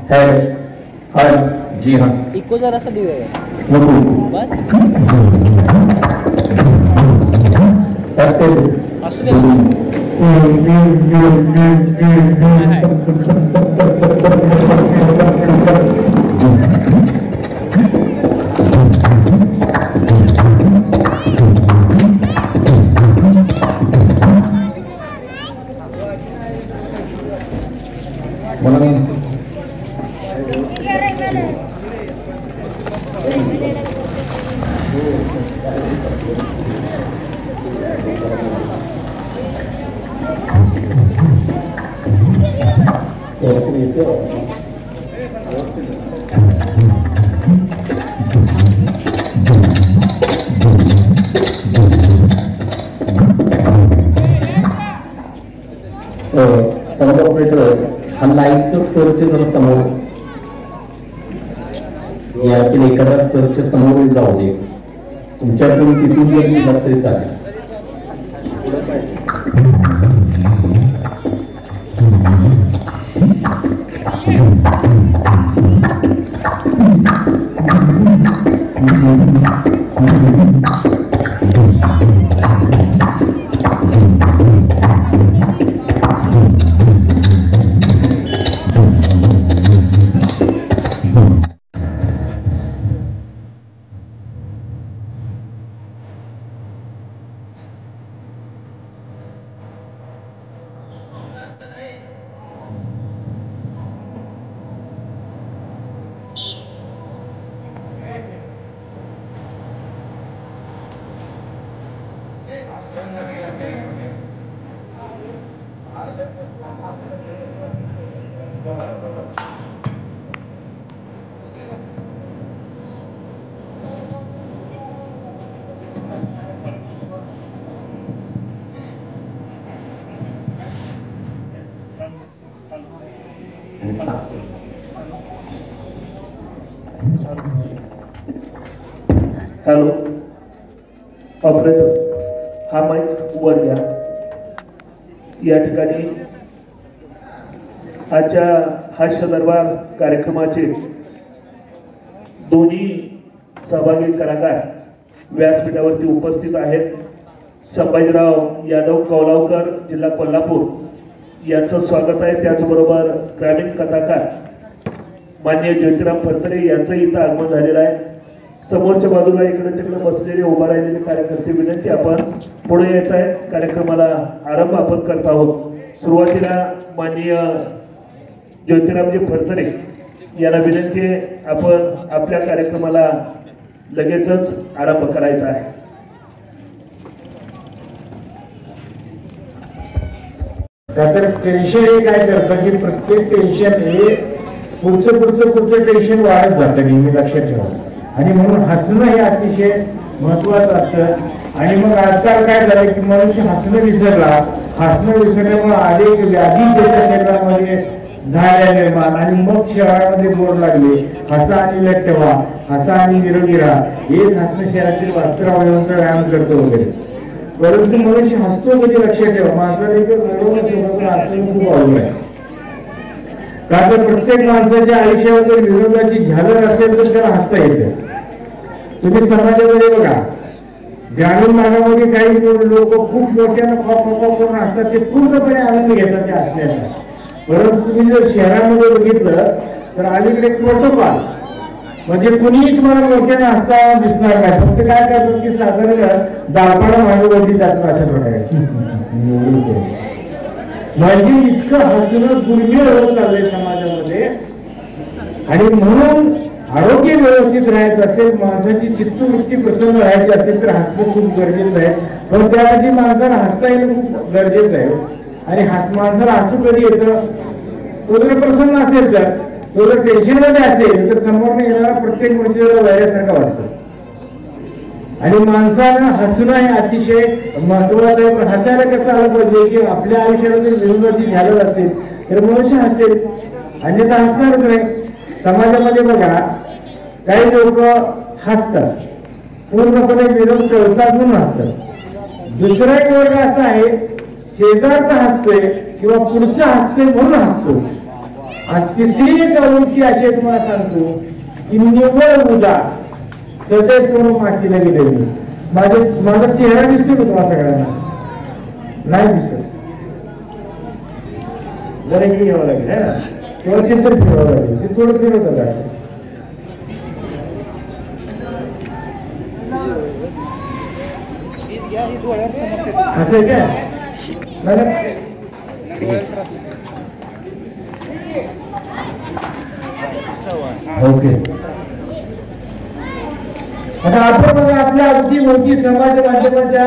है। हाँ जी हाँ, इको जरा सा दिए बस असू दे समोर ऑपरेटर हा लाईटचं सर्च जर समोर यातील एखादा सर्च समोर जाऊ दे, तुमच्याकडून तिथून जर गेला तरी चालेल. हॅलो ऑपरेटर, हा माईक वर घ्या. या ठिकाणी आजच्या हास्य दरबार कार्यक्रमाचे दोन्ही सहभागी कलाकार व्यासपीठावरती उपस्थित आहेत. संभाजीराव यादव कौलावकर, जिल्हा कोल्हापूर यांचं स्वागत आहे. त्याचबरोबर ग्रामीण कथाकार माननीय ज्योतिराम फडतरे यांचं इथं आगमन झालेलं आहे. समोरच्या बाजूला इकडे तिकडे बसलेले उभा राहिलेले कार्यकर्ते विनंती, आपण पुढे यायचं आहे. कार्यक्रमाला आरंभ आपण करत आहोत. सुरुवातीला माननीय ज्योतिरामजी फडतरे यांना विनंती आहे, आपण आपल्या कार्यक्रमाला लगेचच आरंभ करायचा आहे. तर टेन्शन हे काय करतं की प्रत्येक टेन्शन हे पुढचं टेन्शन वाढत जातं, नेहमी लक्षात ठेवा. आणि म्हणून हसणं हे अतिशय महत्वाचं असतं. आणि मग आजकाल काय झालं की मनुष्य हसणं विसरल्यामुळे अनेक व्याधी त्याच्या शरीरामध्ये झाल्या निर्माण, आणि मग शहरामध्ये बोर लागले. हसा आणि लठ ठेवा, हसा आणि निरोगी राहा. एक हसणं शहरातील वास्तव अवयवांचा व्यायाम करतो वगैरे. परंतु मनुष्य हसतो कधी लक्षात ठेवा, माणसाला हसणं खूप अवघड आहे. का तर प्रत्येक माणसाच्या आयुष्यामध्ये विनोदाची झालर असेल तर त्याला हसता येतं. तुम्ही समाजामध्ये बघा, ग्रामीण भागामध्ये काही लोक खूप मोठ्यानं करून असतात, ते पूर्णपणे आनंद घेतात त्या हसण्याचा. परंतु तुम्ही जर शहरामध्ये बघितलं तर अलीकडे प्रोटोकॉल म्हणजे कुणीही तुम्हाला मोठ्यानं हसता दिसणार नाही. फक्त काय करतात की साधारण दाळपाडा भागवती जातात अशा प्रकारे. म्हणजे इतकं हसणं दुर्मिळ होत चाललंय समाजामध्ये. आणि म्हणून आरोग्य व्यवस्थित राहायचं असेल, माणसाची चित्तवृत्ती प्रसन्न राहायची असेल तर हसणं खूप गरजेचं आहे. पण त्यासाठी माणसाला हसता येणं खूप गरजेचं आहे. आणि माणसाला हसू कधी येतं, तो जर प्रसन्न असेल तर, तो जर टेन्शन मध्ये असेल तर समोर येणारा प्रत्येक गोष्टीला वैरासारखं वाटतं. आणि माणसाला हसणं हे अतिशय महत्वाचं आहे. पण हसायला कसं आलं पाहिजे की आपल्या आयुष्यामध्ये विनोदाची झालर असेल तर मनुष्य हसेल, अन्यथा हसणारच नाही. समाजामध्ये बघा, काही लोक हसतात, पूर्णपणे विनोद करतात म्हणून हसतात. दुसरा एक वर्ग असा आहे, शेजारचा हसतोय किंवा पुढचा हसतोय म्हणून हसतो. आणि तिसरी एक प्रवृत्ती अशी आहे तुम्हाला सांगतो की निव्वळ उदास सदैव करून मातीला गेलेली. माझा चेहरा दिसतो का तुम्हाला सगळ्यांना? नाही दिसत. जरा इकडे घ्यावं लागेल है ना, तेव्हा ते तर फिरावं लागेल. ते थोडं फिरवतात असं. असं आहे काय? ओके. आता आपण बघा आपल्या अवतीभोवती समाज माध्यमाच्या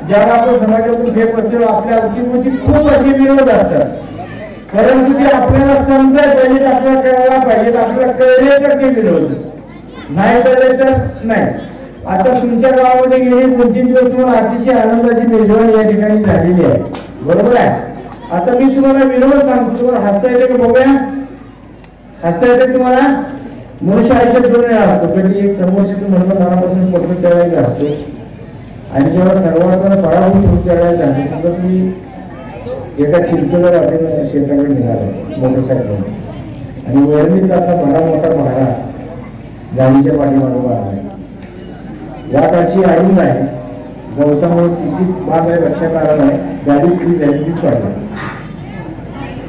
ज्याला आपण समाजातून हे करतो आपल्या अवतीभोवती खूप असे विरोध असतात. परंतु ते आपल्याला समजायला पाहिजेत, आपल्याला कळायला पाहिजेत. आपल्याला कळले तर ते विरोध, नाही कळले तर नाही. आता तुमच्या गावामध्ये गेले 2-3 दिवस तुम्हाला अतिशय आनंदाची मेजवानी या ठिकाणी झालेली आहे, बरोबर आहे. आता मी तुम्हाला विरोध सांगतो, तुम्हाला हसता येते का बघूया? हसता येते तुम्हाला? मनुष्य आयुष्यात 2 वेळा असतो. कधी एक समोरशी म्हणलं मनापासून पडतो त्यावेळेला असतो, आणि जेव्हा सर्वांना पराभूत होऊन त्यावेळेला झाले. समजा तुम्ही एका चिंचोला आपण शेताकडे निघाला मोटरसायकल, आणि वळणीचा असा भरा मोठा पहाडा गाडीच्या पाठीमागोबा आला. या काळची अडून आहे, गवतामुळे किती भाग आहे लक्षात आला नाही. गाडी स्त्री झाली ती पडली.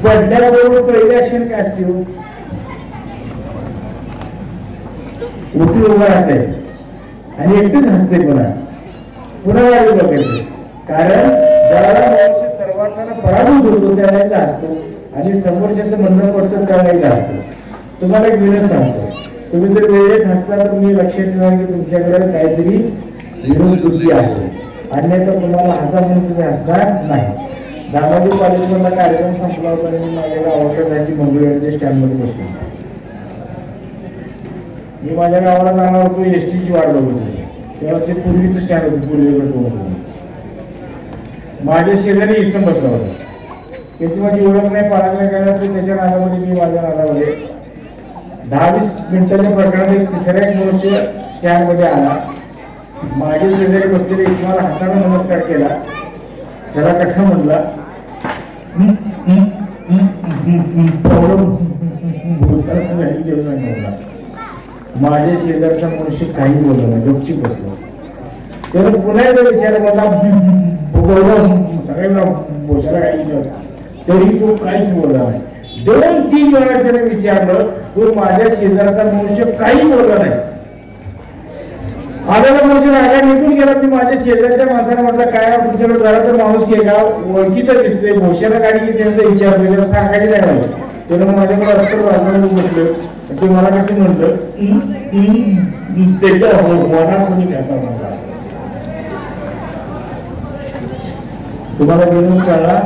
पडल्याबरोबर पहिली ऍक्शन काय असते? उठी उभा राहते आणि एकटेच हसते. पुन्हा गाडी बघायचे. कारण ज्यावेळेला मनुष्य सर्वांना पराभूत होतो त्यावेळेला असतो, आणि समोरच्याचं म्हणणं पडतं त्यावेळेला असतो. तुम्हाला एक विनोद सांगतो. तुम्ही जर वेळेत हसला तर तुम्ही लक्षात ठेवा की तुमच्याकडे काहीतरी विनोद बुद्धी आहे, अन्यथा तुम्हाला हसा म्हणून तुम्ही हसणार नाही. दामाजी कॉलेजमधला कार्यक्रम संपला होता आणि मी माझ्या गावाकडे जायची मंगळवेळच्या स्टँडमध्ये बसलो. मी माझ्या गावाला जाणार होतो, एसटीची वाट बघत होती. तेव्हा ते पूर्वीचं स्टँड होतं, पूर्वीकडे. माझ्या शेजारी इसम बसला होता. त्याची माझी ओळख नाही, पाळख नाही करायला. त्याच्या नादामध्ये मी माझ्या नादामध्ये 10-20 मिनिटाच्या प्रकरणात एक तिसरा एक मनुष्य स्टँडमध्ये आला. माझ्या शेजारी बसलेले इसमाला हाताने नमस्कार केला. त्याला कसा म्हणला, माझ्या शेजारचा मनुष्य काही बोलला नाही, गपची बसला. त्याला पुन्हा एकदा विचारलं, सगळ्यांना बोशाला काही तरी तो काहीच बोलला नाही. 2-3 वेळा त्याने विचारलं, तो माझ्या शेजारचा मनुष्य काही बोलला नाही. आलेला मनुष्य रागा निघून गेला. मी माझ्या शेजारच्या माणसाने म्हटलं, काय तुमच्याकडे जरा तर माणूस घे का, ओळखीचा दिसतोय, भोशाला गाडी त्यांचा विचारलं. त्याला सांगायची नाही मला. त्यानं माझ्याकडे रस्त्यावर बाजूला म्हटलं. ते मला कसं म्हटलं, त्याच्या मनात कोणी घ्यायचा मला. तुम्हाला घेऊन कळला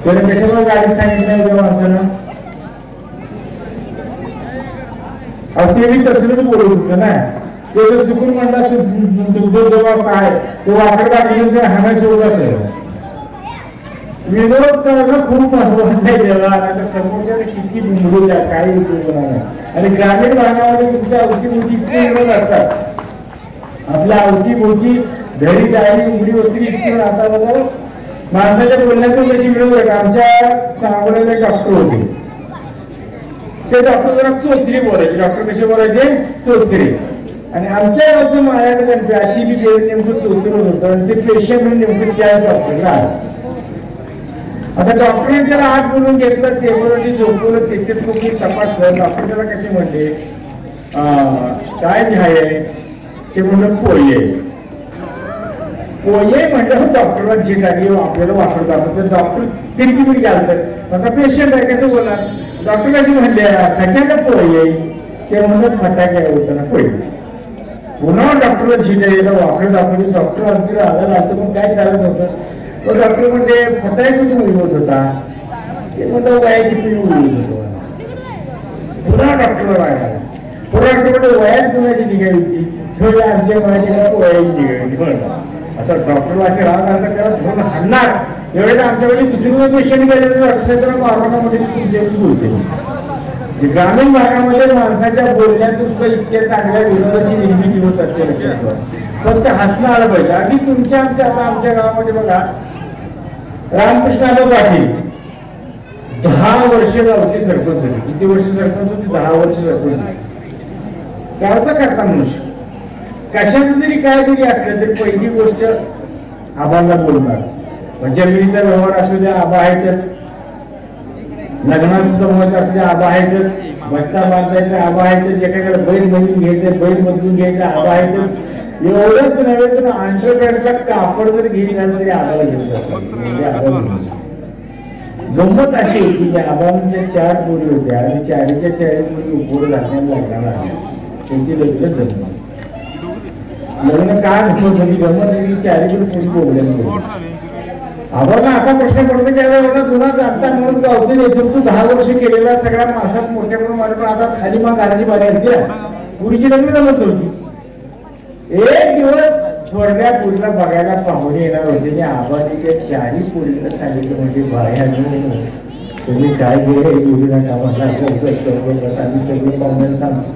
त्याने कशाला गाडी सांगितलं त्या माणसानं? ते मी तसंच बोलत होतं ना. ते जर चुकून म्हणला तुझं काय तो वाकड गाडी हाना शोधत. विनोद करणं खूप महत्वाचं आहे. तेव्हा समोरच्या किती बुंबडूया काही उपयोग नाही. आणि ग्रामीण भागामध्ये तुमच्या अवतीभोवती इतके विनोद असतात. आपल्या अवतीभोवती घरी जायची उघडी वस्ती इतकी राहतात. माणसाच्या बोलण्यातून कशी विनोद आहे. आमच्या सांगोल्याला डॉक्टर होते. ते डॉक्टर जरा चोचरी बोलायचे. डॉक्टर कसे बोलायचे? चोचरी. आणि आमच्या गावचं माझ्याकडे नेमकं चोचरत होतं, आणि ते पेशंट नेमकं त्या डॉक्टरला. आता डॉक्टरने त्याला आत बोलून घेतलं, टेबलवरती झोपवलं, तेथेच खूप तपासलं. डॉक्टर त्याला कसे म्हणले, काय जे आहे ते म्हणलं पोये. पोये म्हटलं डॉक्टरला झीट आली, आपल्याला वापरतात. तर डॉक्टर तिरकी घालतात. आता पेशंट आहे कसं बोलणार? डॉक्टर कशी म्हणले, कशाला पोये? ते म्हणलं फटाके होतं ना पोये. पुन्हा डॉक्टरला झीट आली, वापरत दाखवली. डॉक्टर अगदी आलं असतं, पण काय चालत होतं? तो डॉक्टर म्हणजे फटाके कुठे उडवत होता? ते म्हणलं वया किती उडवत होतो. पुन्हा डॉक्टरला रागायला. पुन्हा डॉक्टर वयात कुणाची निघाली होती? थोडी आमच्या वयाची वयाची निघाली होती. आता डॉक्टरला असे राग आला त्याला धरून हाणणार. एवढे आमच्याकडे दुसरीकडे पेशंट गेले तर डॉक्टर बारामध्ये तुमच्याकडे बोलते. ग्रामीण भागामध्ये माणसाच्या बोलण्यातून सुद्धा इतक्या चांगल्या विनोदाची निर्मिती होत असते. फक्त हसणं आलं पाहिजे. आणि तुमच्या आमच्या गावामध्ये बघा, रामकृष्ण पाटील 10 वर्ष गावचे सरपंच होते. किती वर्ष सरपंच होते? 10 वर्ष सरपंच होते. गावचा करता मनुष्य कशाचं जरी काय जरी असलं तरी पहिली गोष्ट आबाला बोलणार. जमिनीचा व्यवहार असू द्या आबा आहेतच, लग्नाचं जमवायचं असू द्या आबा आहेतच, बस्ता बांधायचं आबा आहेतच, एखाद्याला बैल बदलून घ्यायचं बैल बदलून घ्यायचं आबा आहेतच. एवढंच नव्हे तर आंतरपॅडला कापड जर घेऊन झालं तरी आबाला घेऊन जातात. गंमत अशी होती की आबांच्या 4 पोरी होत्या आणि 4च्या 4 पोरी उपवर घातल्याला लग्नाला आल्या. त्यांची लग्न जमलं. लग्न का जमत होती? गंमत होती 4कडे पोरी बोलल्या. आबांना असा प्रश्न पडतो की आता जुना जाणता म्हणून गावचे नेतृत्व 10 वर्ष केलेला सगळ्या माणसात मोठ्याकडून माझ्या पण आता खाली मग घराची बारी असते. पुरीची लग्न जमत होती. एक दिवस थोड्या पुरीला बघायला पाहुणे येणार होते आणि आबाजीच्या 4ही पोरीला सांगितलं म्हणजे बाया तुम्ही काय केलं हे मुलीला कामाला आम्ही सगळे पाहुण्याला सांगतो.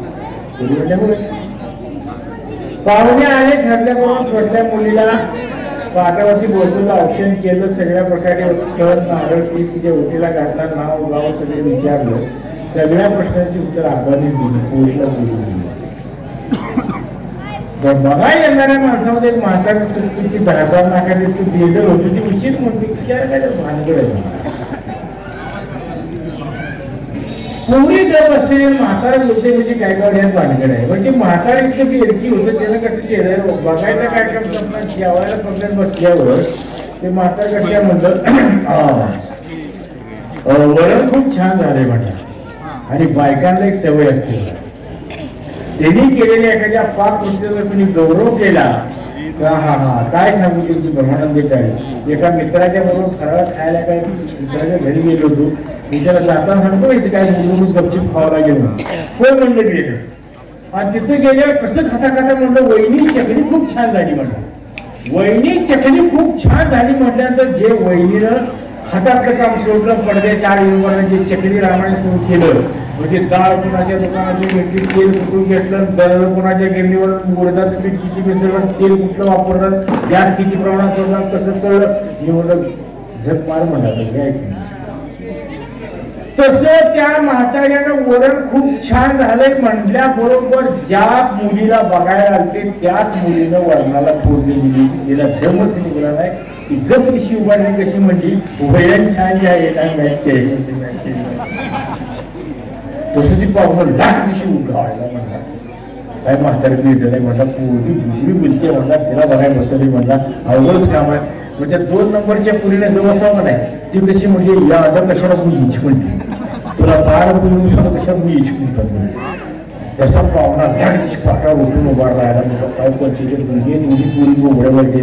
पाहुणे आले ठरल्याप्रमाणे छोट्या मुलीला पाटावरती बसवलं, ऑप्शन केलं, सगळ्या प्रकारे नारळ पीस तिच्या ओटीला घातला, नाव गाव सगळे विचारलं. सगळ्या प्रश्नांची उत्तर आबानीच दिली, पोरीला बोलून दिली. बघा येणाऱ्या माणसामध्ये एक म्हातारा ती 10 लाखाची तू बिल्डर होती ती विचित्र म्हणते काय भानगड आहे. पोरी जर असलेले म्हातारा बोलते म्हणजे काय काय भानगड आहे. म्हणजे म्हातारा इतकं बेडकी होतं त्यानं कसं केलं बघायचा कार्यक्रम संपला जेवायला पकडत बसल्यावर ते म्हातारा कशा म्हणतात वरण खूप छान झाले म्हणतात. आणि बायकांना एक सवय असते त्यांनी केलेल्या एखाद्या पाक कृत्याचा तुम्ही गौरव केला हा हा काय सांगू त्यांची ब्रह्मानंद आहे. एका मित्राच्या बरोबर फराळ खायला काय मित्राच्या घरी गेलो होतो. मी त्याला जाताना सांगतो इथे काय मुलगूच गपचूप खावा लागेल कोण म्हणलं गेलं. आणि तिथे गेल्यावर कसं खाता खाता म्हणलं वहिनी चकली खूप छान झाली म्हणलं. वहिनी चकली खूप छान झाली म्हटल्यानंतर जे वहिनीनं हातातलं काम सोडलं पडद्याच्या आड जे चकली रामाने सुरू केलं म्हणजे डाळ कुणाच्या दुकानातून घेतली तेल कुठून घेतलं दर कुणाच्या गिरणीवर उडदाचं पीठ किती मिसळलं तेल कुठलं वापरलं गॅस किती प्रमाणात सोडला कसं कळलं मी म्हणलं झक मार म्हणा. तसं त्या म्हाताऱ्यानं वरण खूप छान झालंय म्हटल्याबरोबर ज्या मुलीला बघायला आलते त्याच मुलीनं वरणाला फोडणी दिली. तिला जमच निघाला नाही. ती गप कशी उभारली कशी म्हणजे वरण छान जे आहे मॅच केली तसं ती पाहून लाख दिवशी उभा म्हणला काय म्हातारी मिळलं नाही म्हणला पोरगी दुसरी बोलते म्हणला तिला बघायला बसवली म्हणला अवघडच काम आहे. म्हणजे 2 नंबरच्या पुरीने जो बसावं नाही ती कशी म्हणजे या आता कशाला मुली म्हणते तुला 12 मुली कशा मुली म्हणतात. त्याचा पाहुणा ह्या पाठा उठून उभा राहायला काय पंचवीस दोन्ही पुरी उघड्या वळते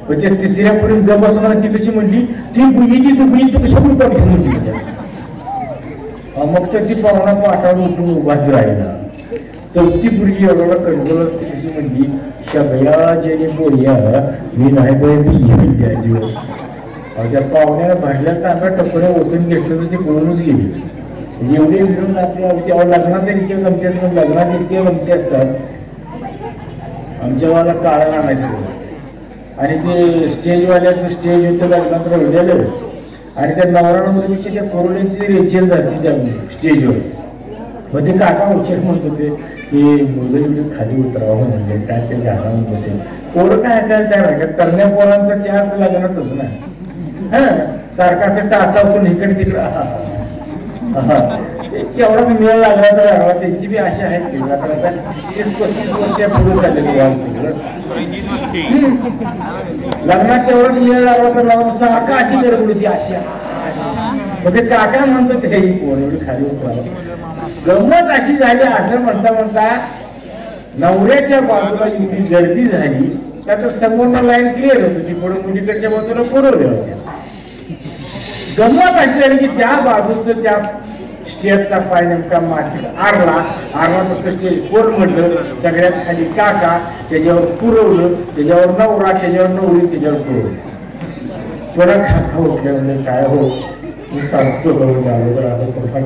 पण त्या 3ऱ्या पुरी ग बसवणार ती कशी म्हणली ती मुलगी तू कशा मुलगा म्हणली. मग तर ती पाहुणा पाठावर उठून उभाच राहिला. 4थी पुरगी एवढा कंट्रोल ती कशी म्हणली शबया जेने बोलया मी नाही बोल त्या पाहुण्याला भाजल्या तांब्या टपऱ्या ओतून घेतलं तर ते पळूनच गेली. एवढे मिळून आपल्या लग्नात इतके गमते असतात लग्नात इतके गमते असतात. आमच्या गावाला काळा आणायचं आणि ते स्टेजवाल्याचं स्टेज होतं लग्नात राहिलेलं आणि त्या नवरामध्ये त्या कोरोनाची रेचेल जाते त्या स्टेजवर. मग ते काका उच्चक म्हणत होते की मुलं खाली उतरावं म्हणले काय ते गाणं बसेल पोरं काय ऐकायला तयार आहे का करण्या पोरांचा चान्स लग्नातच ना हा सारखा असं टाचावतून इकडे तिकडे केवढा मेळ लागला तर लागला त्यांची बी आशा आहेच की आता 30-35 वर्ष पुढे झालेली आहे सगळं लग्नात तेवढाच मेळ लागला तर लागून सारखं अशी गडबड होती आशा. मग ते काका म्हणतो ते पोर एवढी खाली उतरावं. गंमत अशी झाली असं म्हणता म्हणता नवऱ्याच्या बाजूला इतकी गर्दी झाली त्यात समोरनं लाईन क्लिअर होत होती पुढे मुलीकडच्या बाजूला पुरवल्या होत्या. गंमत अशी झाली की त्या बाजूचं त्या स्टेजचा पाय नेमका मातीत आरला तसं स्टेज कोण म्हणलं सगळ्यात खाली काका त्याच्यावर पुरवलं त्याच्यावर नवरा त्याच्यावर नवरी त्याच्यावर पुरवलं. पुन्हा काका उठले म्हणजे काय हो मी सांगतो झालं तर असं प्रकार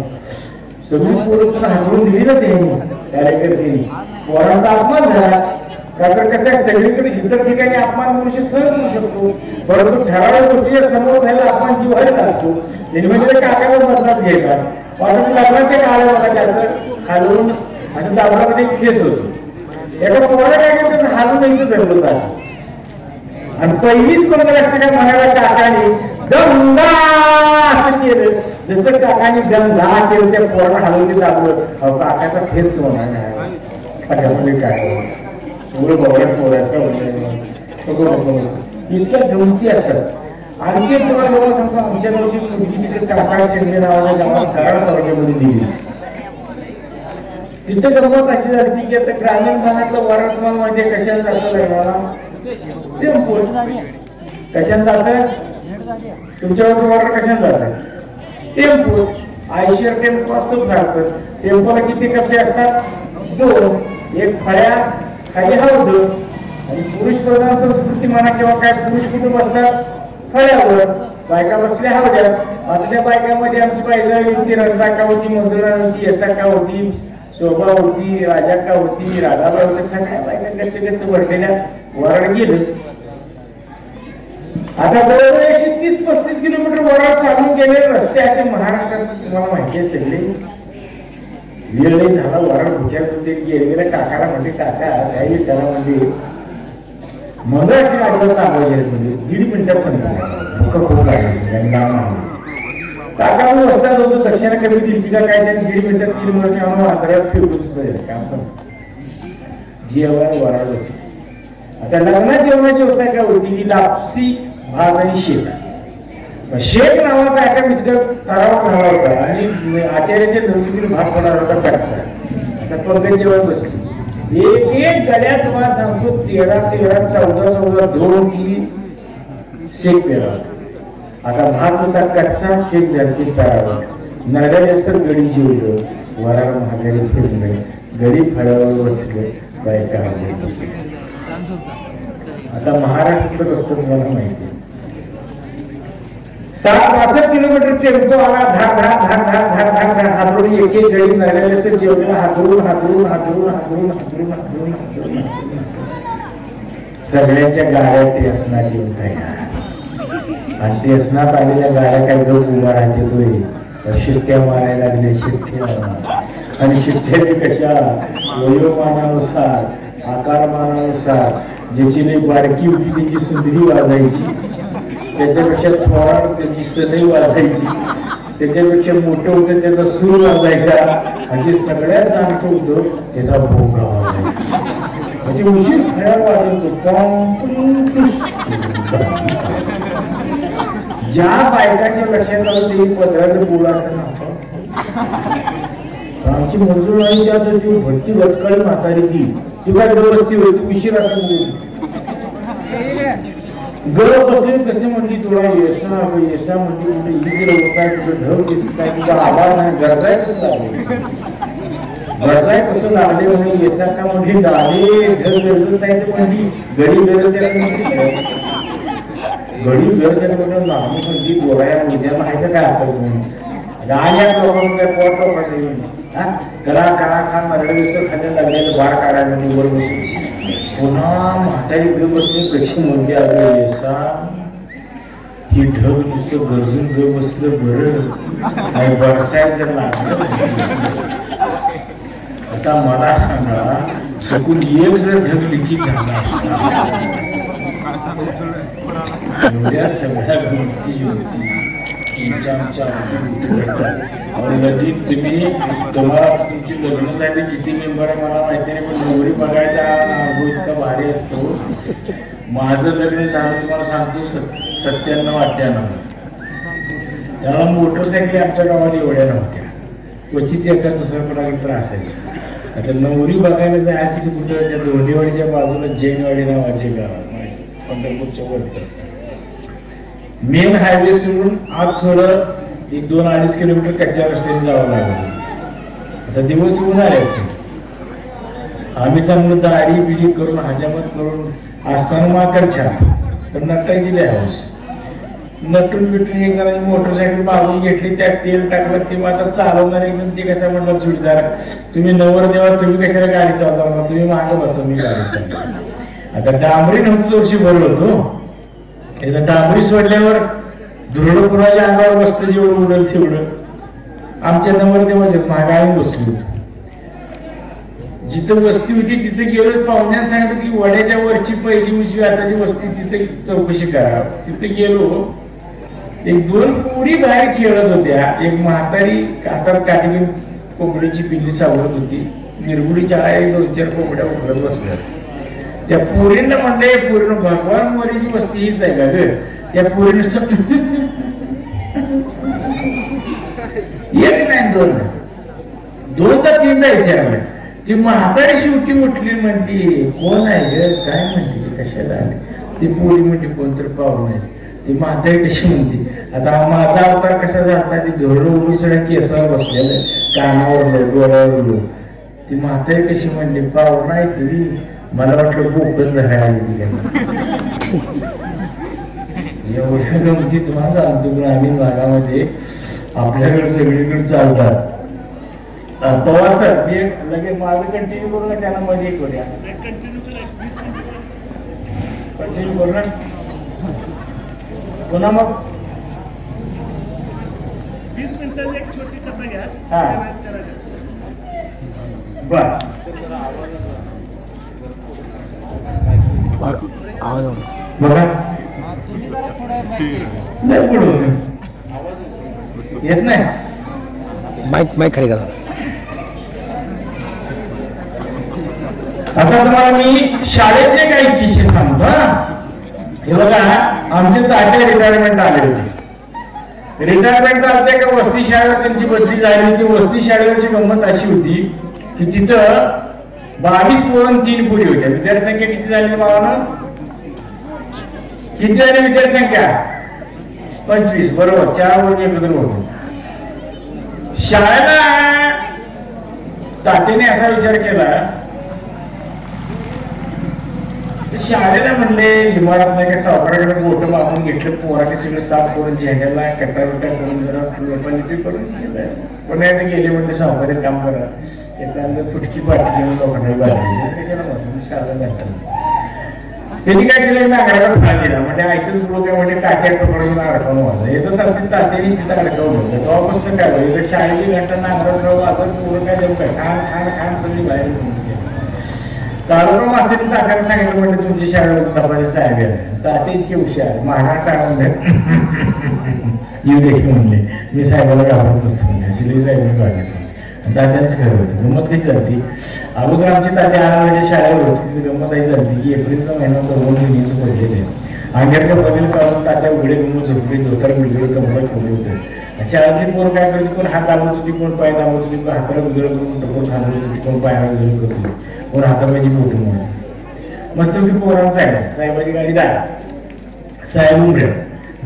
सगळी पोरं हातवून दिली ना त्यांनी कार्यकर्त्यांनी पोरांचा अपमान झाला तर कसं आहे सगळीकडे इतर ठिकाणी अपमान मनुष्य सहन करू शकतो, परंतु ठराविक गोष्टीच्या समोर झालेला अपमान जीवाला चालतो. त्यांनी म्हणजे काकाला मदत घ्यायचा वाटून लागला ते आलं बघा असं खालून असं दाबडामध्ये केस होतो. एका पोराला काय करतो हालून इथं धरलं होतं असं. आणि पहिलीच कोणाला काय म्हणायला काकाने दंगा असं केलं, जसं काकाने दंगा केलं त्या पोराला हलवून ते दाबलं. काकाचा फेस तो म्हणाला काय इतक्या गमती असतात. आणखी तुम्हाला जेव्हा सांगतो आमच्या गावची मुलगी तिथे कासाळ शिंदे नावाच्या गावात कराड तालुक्यामध्ये दिली. तिथे गमत अशी झाली की आता ग्रामीण भागातलं वराटमान म्हणजे कशाला जातं लग्नाला टेम्पो कशाला जातं, तुमच्यावरचं वॉर्डर कशाला जातं टेम्पो. आयशियर टेम्पो असतो भारतात. टेम्पोला किती कप्पे असतात, 2, एक फळ्या खाली हौद. आणि पुरुष प्रधान संस्कृती म्हणा किंवा काय पुरुष कुटुंब असतात फळ्यावर, बायका बसल्या हौद्यात. आता त्या बायकामध्ये आमची बायका होती, रंजाका होती, मंजुळा होती, यसाका होती, शोभा होती, राजाका होती, राधाबाई होती. सगळ्या बायका गच्च भरलेल्या वराड गेलं. आता जवळजवळ 130-35 किलोमीटर वराड चालून गेले रस्ते असे महाराष्ट्रात तुम्हाला माहिती आहे सगळे. वेळ झाला वराड भुक्या गेले. काकाला म्हणते काका काही त्याला म्हणजे मंगळाची गाडीवर तांबवायची म्हणजे 1.5 मिनिटात काका वस्तात होतो दक्षिणा कमी दिली का काय त्याने 1.5 मिनिटात 3 मिनिटात आकड्यात फिरून काम सांग जेवण वराड असे. आता लग्नात जेवणाची व्यवस्था काय होती की लापसी भात आणि शेक. शेख नावाचा एका मित्र ठराव झाला होता आणि आचार्याच्या धर्तीतील भाग पडणार होता कच्चा. आता पंकज जेवण बसली एक गड्यात तुम्हाला सांगतो 13, 14 2 किली शेक पेरा. आता भात होता कच्चा, शेक झडकी तळावर. नरड्यात तर गडी जेवलं, वराड महागडी फिरलं, गडी फळावर बसले, बायका बसले. आता महाराष्ट्रात असतं तुम्हाला माहिती 60-62 किलोमीटर टेम्पो आला. धाक हातरून एक गडी नरड्याला जेवणाला हातरून सगळ्यांच्या गाड्या ते असणार येऊन तयार. आणि ते असणार आलेल्या गाड्या काय गप उभा राहते शिट्ट्या मारायला लागले. शिट्ट्या आणि शिट्ट्या कशा वयोमानानुसार आकारमानानुसार ज्याची लई बारकी होती त्याची सुंदरी वाजायची, त्याच्यापेक्षा थोडा त्याची सनई वाजायची, त्याच्यापेक्षा मोठं होतं त्याचा सूर वाजायचा, म्हणजे सगळ्यात जाणतं होतं त्याचा भोगा वाजायचा. म्हणजे उशीर खऱ्या वाजत होता. ज्या बायकांच्या लक्षात आलं ते 15चं पोळ असं नव्हतं. आमची मंजूर नाही त्यात भरती वटकाळी म्हातारी ती काय व्यवस्थित होती उशीर असं गरज बसले कसे म्हणली तुला येसा म्हणजे कुठे इकडे काय तुझं ढग दिसत काय तुझा आवाज नाही गरजाय कसं लागले म्हणजे येसा का म्हणजे डाले ढग गरजत नाही ते म्हणजे गडी गरज गडी गरज नामी म्हणजे गोळ्या उद्याला आहे का काय आपण गाड्या लोकांना काय पोट कसं करा खा मरडे दिसतो खाद्या लागलेलं बार काढायला वर बसून पुन्हा म्हातारी ग बसली कशी म्हणते अगं येसा ही ढग नुसतं गरजून ग बसलं बरं नाही बरसाय जर लागलं. आता मला सांगा चुकून एक जर ढग लिखित झाला असता एवढ्या सगळ्या गोष्टी होती तुम्हाला तुमची लग्न झाली किती मेंबर आहे मला माहिती नाही, पण नवरी बघायचा अनुभव इतका भारी असतो. माझं लग्न झालं तुम्हाला सांगतो 97-98. त्याला मोटरसायकली आमच्या गावात एवढ्या नव्हत्या, क्वचित एका दुसऱ्याकडे त्रास असायचा. आता नवरी बघायला जायची कुठं त्या दोंडेवाडीच्या बाजूला जैनवाडी नावाचे गाव पंढरपूरच्या वरतं मेन हायवे सोडून आज थोडं 1-2-2.5 किलोमीटर कच्च्या रस्त्याने जावं लागलं. आता दिवस उन्हाळ्याचे आम्ही चांगलं दाढी बिडी करून हजामत करून असताना माकड छान पण नटायची लय हाऊस. नटून बिटून एक जणांनी मोटरसायकल मागून घेतली, त्यात तेल टाकलं. ते आता चालवणार एकदम ते कसा म्हटलं चुडीदार तुम्ही नवर देवा तुम्ही कशाला गाडी चालवता, तुम्ही मागे बसा मी गाडी चालवतो. आता डांबरी नव्हतं वर्षी बरं होतो, एकदा डांबरी सोडल्यावर धुरळ कुणाच्या अंगावर बसतं जेवढं उडल तेवढं. आमच्या नवरदेवाच्याच मागे आम्ही बसलो होतो. जिथं वस्ती होती तिथे गेलो, पाहुण्याने सांगितलं की वड्याच्या वरची पहिली उजवी हाताची वस्ती तिथे चौकशी करा. तिथे गेलो, एक दोन पोरी बाहेर खेळत होत्या. एक म्हातारी हातात काठी कोंबडीची पिल्ली सावरत होती. निरगुडीच्या एक दोन चार कोंबड्या उघडत बसल्या. त्या पोरींना म्हणले, पूर्ण भगवान मोरीची वस्ती हीच आहे का ग? त्या पोरीने एक नाही दोनदा तीनदा विचारलं. ती म्हातारी शेवटी उठली, म्हणती कोण आहे ग, काय म्हणते, कशाला आले? ती पोरी म्हणते कोणतरी पाहून आहे. ती म्हातारी कशी म्हणते, आता माझा अवतार कसा जाता, ती धोरण उडून सगळ्या केसावर बसलेलं, कानावर डोळ्यावर. ती म्हातारी कशी म्हणली, पाहून नाही तरी मला वाटलं बोकच धरायला आली. एवढ्या गमती तुम्हाला सांगतो ग्रामीण भागामध्ये आपल्याकडे सगळीकडे चालतात. पवार सर मी लगेच माझं कंटिन्यू करू ना, त्यांना मध्ये करूया. कंटिन्यू करू ना पुन्हा मग 20 मिनिटांची एक छोटी कथा घ्या. हा बर बघा नाही पुढे येत नाही. माईक खाली करा. आता तुम्हाला मी शाळेतले काही किस्से सांगतो. हे बघा, आमचे तात्या रिटायरमेंट आले होते. रिटायरमेंट आले का वस्ती शाळेवर त्यांची बदली झाली होती. वस्ती शाळेवरची गंमत अशी होती की तिथं 22 पोरं 3 पुरी होत्या. विद्यार्थ्यसंख्या किती झाली भावानं? किती झाली विद्यार्थ्यसंख्या? 25. बरोबर, 4 वर्ग एकत्र होतो. शाळेला तात्याने असा विचार केला, शाळेला म्हणले इमारत नाही का सावकाराकडे मोठं मागून घेतलं, पोराने सगळं साफ करून झेंड्याला कट्टा बिट्टा करून जरा करून केलं. कोणाकडे गेले म्हणले सावकारे काम करा, एखादं फुटकी पाठी घेऊन लोकांना बाजली कशाला बसून शाळेला घातलं. त्यांनी काय केलं, नागराला फाळ दिला. म्हणजे ऐकच बोलत म्हणजे काट्या पकडून अडकावून वाजलं. येतं तात्याने तिथं अडकावून होतं. तेव्हापासून काय होतं, शाळेची घंटा नागरात राहू आता पोरं काय देऊ काय, खाण खाण खाण सगळी बाहेर तालुका मास्तर तात्याने सांगितलं, म्हणजे तुमची शाळेवर तपासे साहेब आहे. तात्या इतके हुशार महाराष्ट्र येऊ देखील म्हणले, मी साहेबाला घाबरत असतो म्हणले. अशी साहेबांनी काढले. तात्यांचं खरं होतं. गंमत कशी चालती, अगोदर आमची तात्या आरामाच्या शाळेवर होती. तिथे गंमत आई चालती की एप्रिलचा महिना दोन महिन्याचं पडलेले अंगेरच्या बदल काढून तात्या उघडे गमून झोपडी धोतर बिघडे कमला ठेवले होते. शाळेतली पोरं काय करते, कोण हात दाबत होती, कोण पाय दाबत होती, कोण हाताला बिघड करून कोण थांबवत होती, कोण पायाला बिघड करत होती, कोण हातापायची बोट म्हणत. मस्त पोरांचा आहे. साहेबाची गाडी जा, साहेब उघड्या.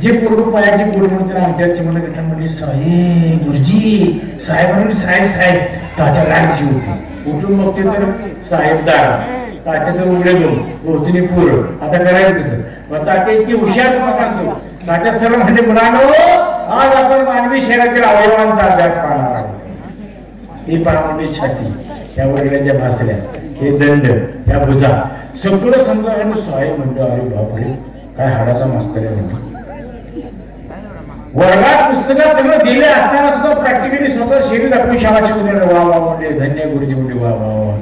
जे पोरं पायाची बोट म्हणून आमच्याची म्हणत म्हणजे साहेब गुरुजी साहेब साहेब साहेब तात्या गाडीची होती. उठून बघते तर साहेब दार, तात्याचं उघडे घेऊन भोवतीने पोरं. आता करायचं कसं, मग तात्या इतकी हुशार तुम्हाला सांगतो. तात्या सर्व म्हणजे मुलांनो, आज आपण मानवी शरीरातील अवयवांचा अभ्यास पाहणार आहोत. ही पाहणारी छाती, त्या वडिलांच्या भासऱ्या, हे दंड, त्या भुजा, सगळं समजा. साहेब म्हणतो अरे बापरे काय हाडाचा मास्तर आहे म्हणतो. वर्गात पुस्तकात सगळं दिले असताना सुद्धा प्रॅक्टिकली स्वतः शरीर दाखवून शाळा शिकवून वा वा म्हणजे धन्य गुरुजी म्हणजे वा वा वा.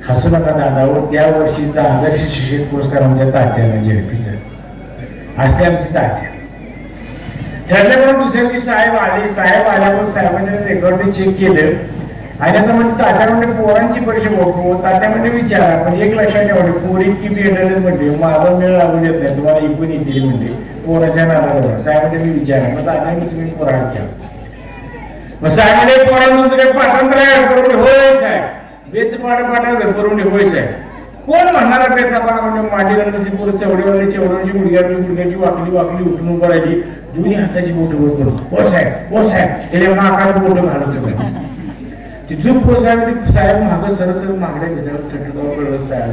हसू नका दादा. व त्या वर्षीचा आदर्श शिक्षक पुरस्कार आमच्या तात्याला जेडपीचा असते आमची तात्या. ठरल्याप्रमाणे दुसऱ्या दिवशी साहेब आले. साहेब आल्यावर साहेबांनी रेकॉर्ड चेक केलं आणि आता म्हणजे तात्या म्हणजे पोरांची परीक्षा बघतो. तात्या म्हणजे विचारा, पण एक लक्षात ठेवा, पोरी किती येणार म्हणजे माझा मेळ लागून देत नाही, तुम्हाला इकून येतील म्हणजे पोराच्या नादाला. साहेबांनी मी विचारा, मग तात्या तुम्ही पोराला घ्या. मग साहेबांनी पोरांचं काही पाठांतर करून होय साहेब, बेच पाठांतर करून होय साहेब. कोण म्हणणार बेचा पाठ म्हणजे माटी गणपती पोरं चवडीवाली चवडीची गुडघ्याची वाकली वाकली उठून करायची, दोन्ही हाताची बोट वर करून हो साहेब हो साहेब, त्याला नाकात बोट घालत ती चूप साहेब. साहेब मागं सरळ सरळ मागड्या घेतल्यावर साहेब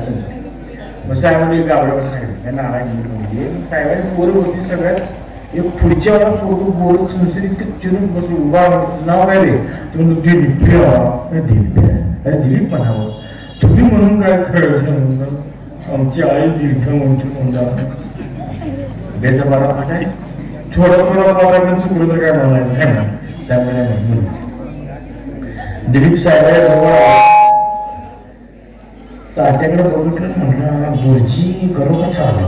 मग साहेबांनी गावड्यावर सांगितलं त्या नारायण म्हणजे साहेबांनी पोरं होती सगळ्यात. एक पुढच्या वेळा पोरं बोर संसद चिरून बसली उभा. नाव काय रे तुम्ही दिलीप दिलीप म्हणावं तुम्ही म्हणून काय खरं आमची आई दीर्घ म्हणते म्हणतात बेचा बारा काय थोडं थोडं बाबा चुकलं तर काय म्हणायचं काय ना साहेब दिलीप साहेब जवळ तात्याकडे बघितलं म्हटलं गुरुजी करू का चालू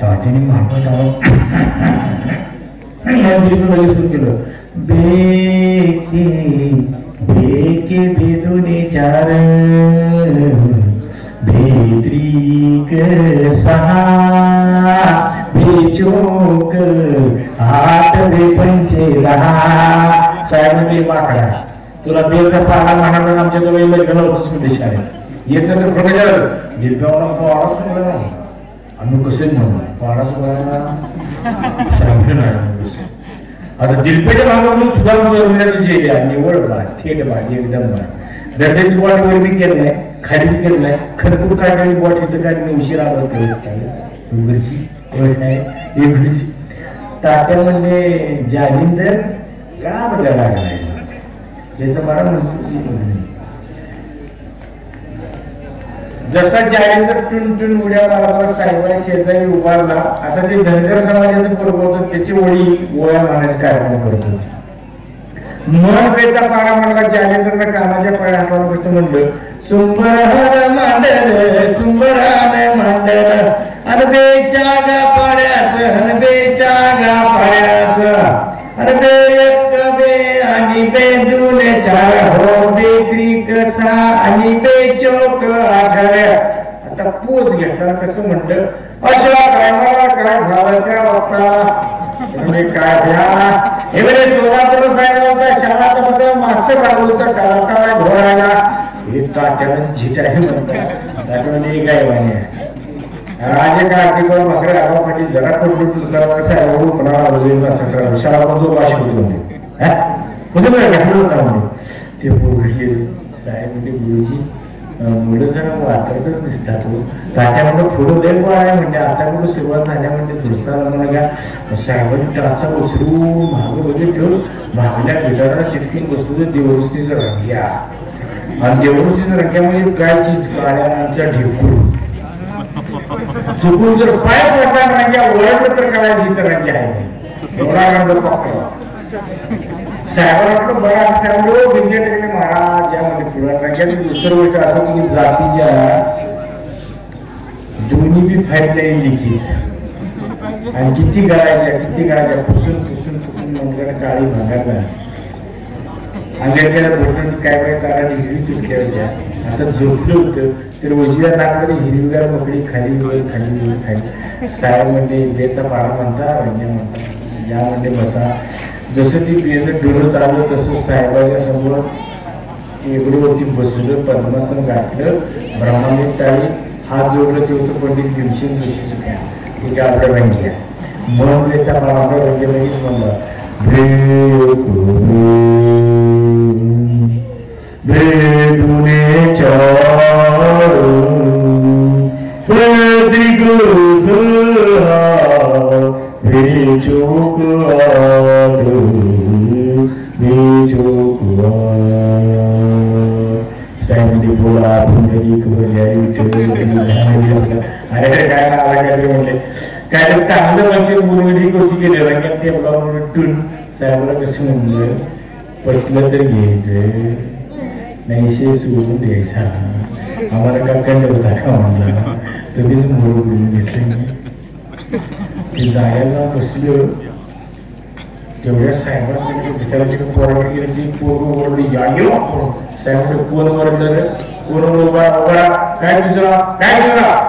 तात्याने मागत सुरू केलं बेके बेके बेजुने चार बेत्रिक सहा बेचोक आठ बे पंचे दहा साहेब माकडा तुला बेचा पाला म्हणाला आमच्या जवळ लग्न होतच म्हणजे शाळेत येत तर बघायला दीर्घावला पाडाच म्हणा आम्ही कसे म्हणू पाडाच आता दिलपेच्या भागातून सुधारून जे निवड बा थेट भाजी एकदम बा दर्जाची बोट वर बी केलं नाही खाली बी केलं नाही खरपूर काढलेली बोट इथं काय उशिरा तात्या म्हणजे जालिंदर का बघा लागलाय ज्याचं मला म्हणतो जसा जालिंदर टुन उड्या मारला साहेबा शेजारी उभारला आता ते धनगर समाजाचं पर्व होतं त्याची ओळी गोळ्या मारण्याचा कार्यक्रम करतो मन पेचा पारा म्हणला जालिंदरनं कानाच्या पाया हातावर कसं म्हणलं सुंबरान मांडल अनबेच्या गा पाड्याचं अनबेच्या गा पाड्याचं अनबे एक बे आणि बेजुने चार हो बेत्री कसा आणि बेचोक आघाड्या आता पोच घेतला कसं म्हणलं अशा कामाला काय झालं त्या वक्ताला काय द्या हे बरे सोलापूर साहेब होता शाळाचा मध्ये मास्तर राहूचा काळा घोडायला हे तात्याला झिटाही म्हणतात त्याच्यामध्ये काय वाणी राजे का आर्टिकल भाकरे आवापाठी जरा पडली पुस्तकावर साहेब पुन्हा सकाळ शाळामध्ये भाषण होते कुठे बरं घातलं होता म्हणून ते पोरगी साहेब म्हणजे गुरुजी मुलं जरा वाचतच दिसतात तात्या म्हणून पुढं लय आहे म्हणजे आता कुठं सुरुवात झाल्या म्हणजे दुसरा म्हणा साहेबांनी टाचा उचलून मागं बघित ठेवून मागल्या गिटाराला चिटकीन बसलो तर देवरुस्तीचं रंग्या आणि देवरुस्तीचं रंग्या म्हणजे काय चीज काळ्यांच्या ढेकून चुकून जर पाय पडला रंग्या ओळखलं तर करायची तर रंग्या आहे एवढा रंग पकडला साहेबांकडे बराच साहेब विद्यार्थी महाराज यामध्ये पुढे रंग्याची दुसरी गोष्ट असं की जातीच्या दोन्ही बी फाईट लाईन लिखीच आणि किती गाळायच्या पुसून म्हणजे काळी भागायला अंगेरच्या बोटून काय तारा डिग्री तुटल्या आता झोपलं होतं तर उजव्या नाकाकडे हिरवीगार पकडी खाली साहेब म्हणजे बेचा पारा म्हणता रंग्या म्हणतात यामध्ये बसा जसं ती बेनं डोळत आलं तसं साहेबाच्या समोर टेबलवरती बसलं पद्मासन घातलं ब्रह्मांडिक टाळी हात जोडलं ते होतं पंडित भीमसेन जोशीचं काय तिच्या आपल्या रंग्या मग बेचा पारा रंग्यामध्येच म्हणला भेटूने साहेब बोला अरे काय म्हणले काय तर चांगलं लक्ष मुलगी कोणती केली रंगात ते टून साहेबला कसं म्हणलं पटलं तर घ्यायचं नाहीशे सोडून द्यायचा आम्हाला का कंड होता का म्हणला तुम्हीच मोड करून घेतले ते जायला बसलं तेवढ्या साहेबांकडे भितराची पोरावर गेली ती पोरं ओरडली साहेबांकडे कोण ओरडलं कोण ओरडा काय तुझा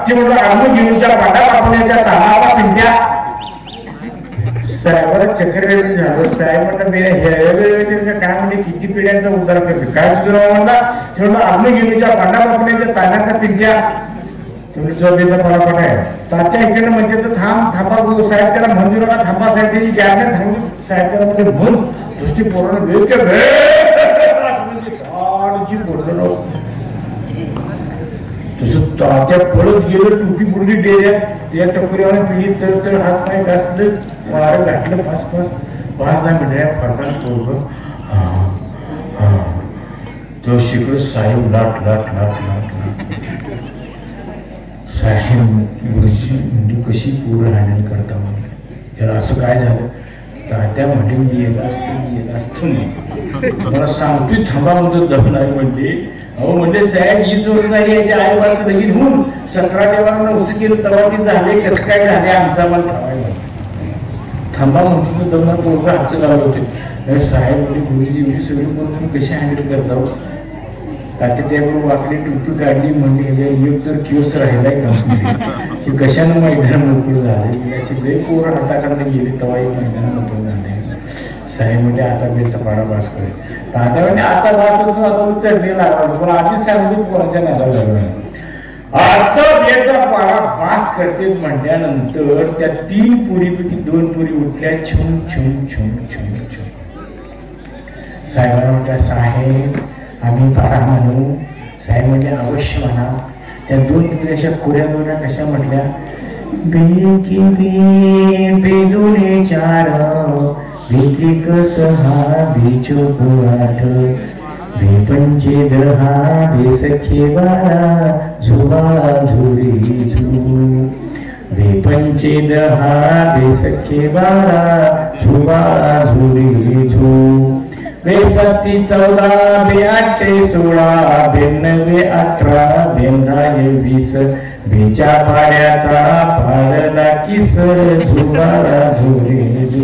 ते म्हटलं आम्ही घेऊनच्या पाटा कापण्याच्या तानाला पिंट्या साहेबाला चक्कर झालं साहेब म्हणलं काय म्हणजे किती पिढ्यांचा उद्धार करते काय तुझं म्हणला तेवढं आम्ही घेऊनच्या पाटा कापण्याच्या तानाचा पिंट्या तुम्ही झोपेचा फळाफट आहे तात्या इकडे म्हणजे तर थांबा साहेब त्याला मंजुराला थांबा साहेब त्याची गॅरने थांबून साहेब त्याला म्हणजे म्हणून दृष्टी पोरानं बोललो तसं तात्या पळत गेलं टोपी बुडली डेऱ्या त्या टपरीवर पिढी तर हात पाय घासलं वारं घातलं फास 5-10 मिनिट फरकानं पोरगं तो शिकड साहेब लाट साहेब गुरुजी म्हणजे कशी पूर्ण हँडल करता म्हणजे त्याला असं काय झालं तात्या म्हणजे मी येत असतं मला सांगतोय थांबा म्हणतो दफनारी म्हणजे अहो म्हणजे साहेब 20 वर्ष झाली याच्या आईबाचं लगीन होऊन 17 देवांना उसं केलं तेव्हा ती झाले कसं काय झाले आमचा मला थांबायला थांबा म्हणतो तो दमना पोरगा हातचं घालत होते साहेब म्हणजे गुरुजी एवढी सगळी करून तुम्ही कशी हँडल करता हो तात्या त्याबरोबर वाकडी टुपी काढली म्हणजे ह्याच्या एक तर किओस राहिलाय का की कशानं मैदान मोकळं झाले अशी लई पोरं हाताकडनं गेली तेव्हा एक मैदान मोकळं झाले साहेब म्हणजे आता बेचा पाडा बास करेल तात्या म्हणजे आता बास होतो आता चढणी लागला पण आधीच सांगतो कोणाच्या नादाला लागला आता बेचा पाडा बास करते म्हटल्यानंतर त्या 3 पुरीपैकी 2 पुरी उठल्या छुम छुम छुम छुम छुम साहेबांना म्हटलं साहेब आम्ही पारा म्हणू साहेब म्हणजे अवश्य म्हणा त्या 2 पुरी अशा कुऱ्या कशा म्हटल्या बेकी बे बेदुने 4 बेत्रिक 6 बेचोक 8 बेपंचे 10 बेसखे 12 झुबा झुरी झू बेपंचे 10 बेसखे 12 झुबा झुरी झू बेसत्ती 14 बेआठे 16 बेनवे 18 बेंधाये 20 बेच्या पाड्याचा पारला किसर झुबारा झुरे झु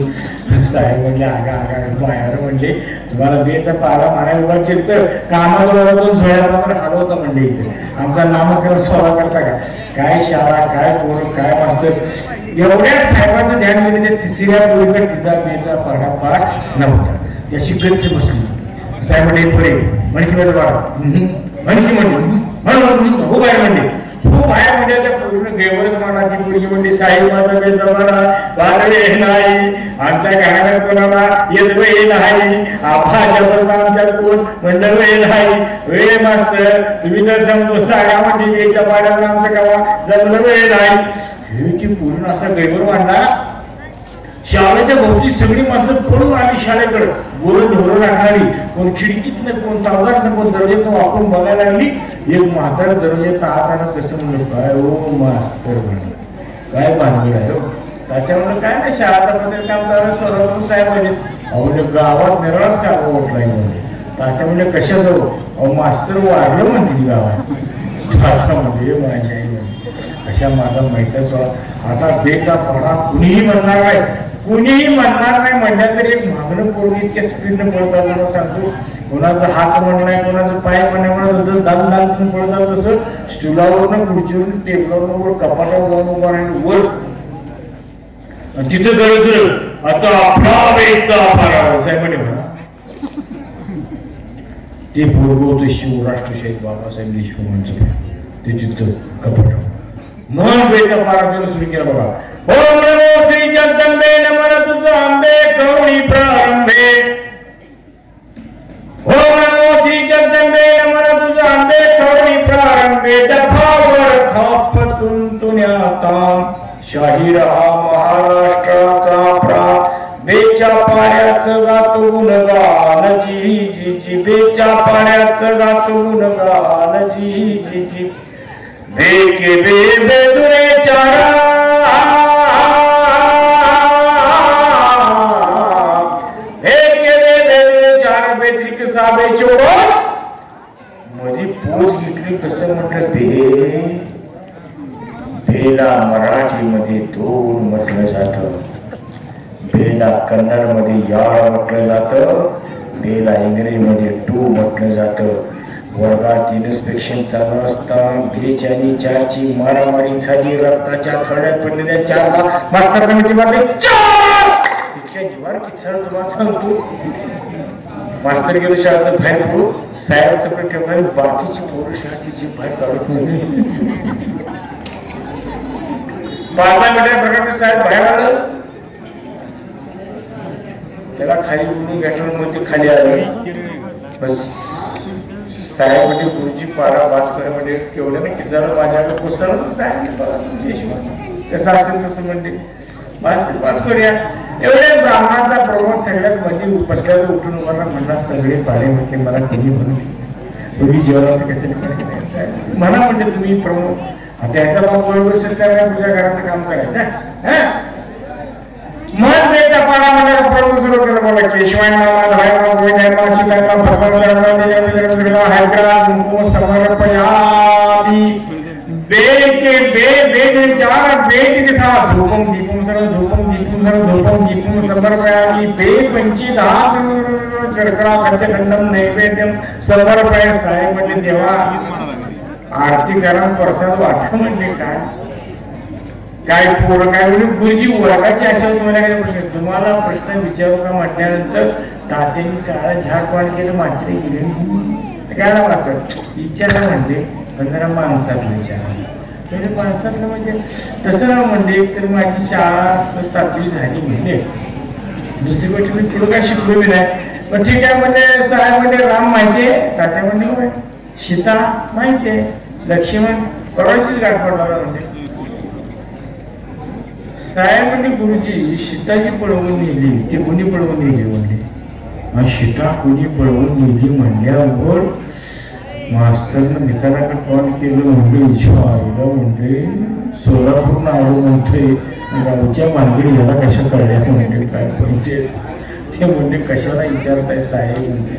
साहेब म्हणजे आगा बाहेर म्हणजे तुम्हाला बेचा पारा मारायला उभा केलं तर कामाला 2 सोळ्या मात्र हलवता म्हणजे इथे आमचा नामकरण सोहळा करता का काय शाळा काय पोरं काय मास्तर एवढ्या साहेबांचं ध्यान गेले त्या 3ऱ्या पोरीकडे तिचा बेचा पाडा पाठ नव्हता त्याची गच्च बसली साहेब म्हणजे पुढे म्हणकी म्हणजे बाळा म्हणकी म्हणजे हो बाहेर म्हणजे हो बाहेर म्हणजे त्या पूर्ण गेवरच मानाची पुढची म्हणजे साहेब माझा बेचा पाडा वारवे नाही आमच्या घराला कोणाला येत वेळ नाही आभाच्या आमच्या कोण म्हणलं वेळ नाही वेळ मास्तर तुम्ही जर समजू साड्या म्हणजे बेच्या पाड्याला आमचं गावा जमलं वेळ नाही हे की पूर्ण असा गैबर मांडला शाळेच्या भोवती सगळी माणसं पळून आली शाळेकडे गोरं ढोरं राखणारी कोण खिडकीतनं कोण तावदारचं कोण दर्जेतनं वापरून बघायला लागली एक म्हातारा दर्जेत आताना कसं म्हणलं काय ओ मास्तर म्हणलं काय भानगड आहे हो त्याच्यामुळे काय नाही शाळा तपासायचं काम चालू सर्व साहेब म्हणजे अहो गावात निराळच का ओटलाय म्हणजे त्याच्यामुळे कशा जाऊ अहो मास्तर वाढलं म्हणते गावात म्हणजे माझ्या आई अशा माझा माहितच आता बेचा पडा कुणीही म्हणणार नाही कुणीही म्हणणार नाही म्हटलं तरी एक मागणं पोरगी इतक्या स्पीडनं पळतात मला सांगतो कोणाचा हात म्हणणार कोणाचं पाय म्हणणार जसं दाल दाल पळतात तसं स्टुलावरनं खुर्चीवरून टेबलावर कपाटावर जाऊन उभा राहिलं वर तिथं गरज आता आपला बेचा पडा साहेब म्हणे म्हणा ते पोरग होतं शिवराष्ट्रशाही बाबासाहेब देशमुखांचं ते तिथं कपाटावर मन बेचा पारा देऊन सुरू केला बघा ओम नमो श्री जगदंबे नमः तुझ आंबे करुणी प्रारंभे ओम नमो श्री जगदंबे नमः तुझ आंबे करुणी प्रारंभे डफावर थाप तुंतुण्याता शाहीर हा महाराष्ट्राचा प्रा बेच्या पाण्याचं गातो गुणगान जी जी जी बेच्या पाण्याचं गातो गुणगान जी जी जी बेके बे बेदुने 4 बेके बे बेदुने 4 बेत्रिक 6 बेचोक मध्ये पोच घेतली कसं म्हटलं बेला मराठीमध्ये 2 म्हटलं जातं बेला कन्नड मध्ये याळ म्हटलं जातं बेला इंग्रजीमध्ये 2 म्हटलं जातं वर्गात इन्स्पेक्शन चालू असताना बेच्या आणि 4ची मारामारी झाली रक्ताच्या थोड्यात पडलेल्या 4 मास्तर कमिटी मध्ये 4 इतक्या निवार किचड तुम्हाला सांगतो मास्तर गेलो शाळेत बाहेर पडू साहेबाचं पण ठेवणार बाकीची पोरं शाळेची बाहेर काढत नाही 5 मिनिटात साहेब बाहेर आलं त्याला खाली बोलून गॅटरमध्ये खाली आलं बस साहेब म्हणजे गुरुजी पारा वाचकर म्हणजे केवढं ना किचन माझ्याकडे कोसळलं साहेब कसं असेल तसं म्हणजे वाच करूया एवढ्या ब्राह्मणाचा प्रभाव सगळ्यात मध्ये बसल्यावर उठून उभारला म्हणणार सगळे पारे म्हटले मला कोणी म्हणून तुम्ही जेवणात कसं म्हणा म्हणजे तुम्ही प्रमुख त्याचा मग बरोबर शेतकऱ्यांना तुझ्या घराचं काम करायचं. मग त्याच्या पाण्यामध्ये प्रभू सुरू केलं बाबा केशवांना धरायला गोविंदांना चितांना भगवान हैदराबाद उनको समर्पयामि बे चार बेट के साथ धूपम दीपम समर्पयामि बे पंचीदात शर्करा खंडम नैवेद्यम समर्पय. साहेब म्हणजे देवा आरती करा प्रसाद वाटा म्हणजे काय पोरं काय म्हणजे गुरुजी वर्गाची अशा तुम्हाला काय प्रश्न तुम्हाला प्रश्न विचारू का म्हटल्यानंतर तात्यांनी काळा झाड पाणी केलं मात्र गेले काय नाव असतं विचारा म्हणते पण जरा माणसातलं विचारा माणसातलं म्हणजे तसं नाव म्हणले तर माझी शाळा 7वी झाली म्हणजे दुसरी गोष्ट मी पुढं काय शिकलो मी नाही पण ठीक आहे म्हणजे साहेब म्हणजे राम माहितीये तात्या म्हणजे सीता माहितीये लक्ष्मण परवाशीच गाठ पडला म्हणजे साहेब म्हणजे गुरुजी सीताची पळवून नेली ती कोणी पळवून नेली म्हणले सीता कोणी पळवून नेली म्हणल्यावर मास्तरनं मित्राकडे फोन केलं म्हणले आईला म्हणले सोलापूर आलो म्हणतोय गावच्या मानगडी याला कशा कळल्या म्हणते काय पाहिजे ते म्हणले कशाला विचारताय साहेब म्हणते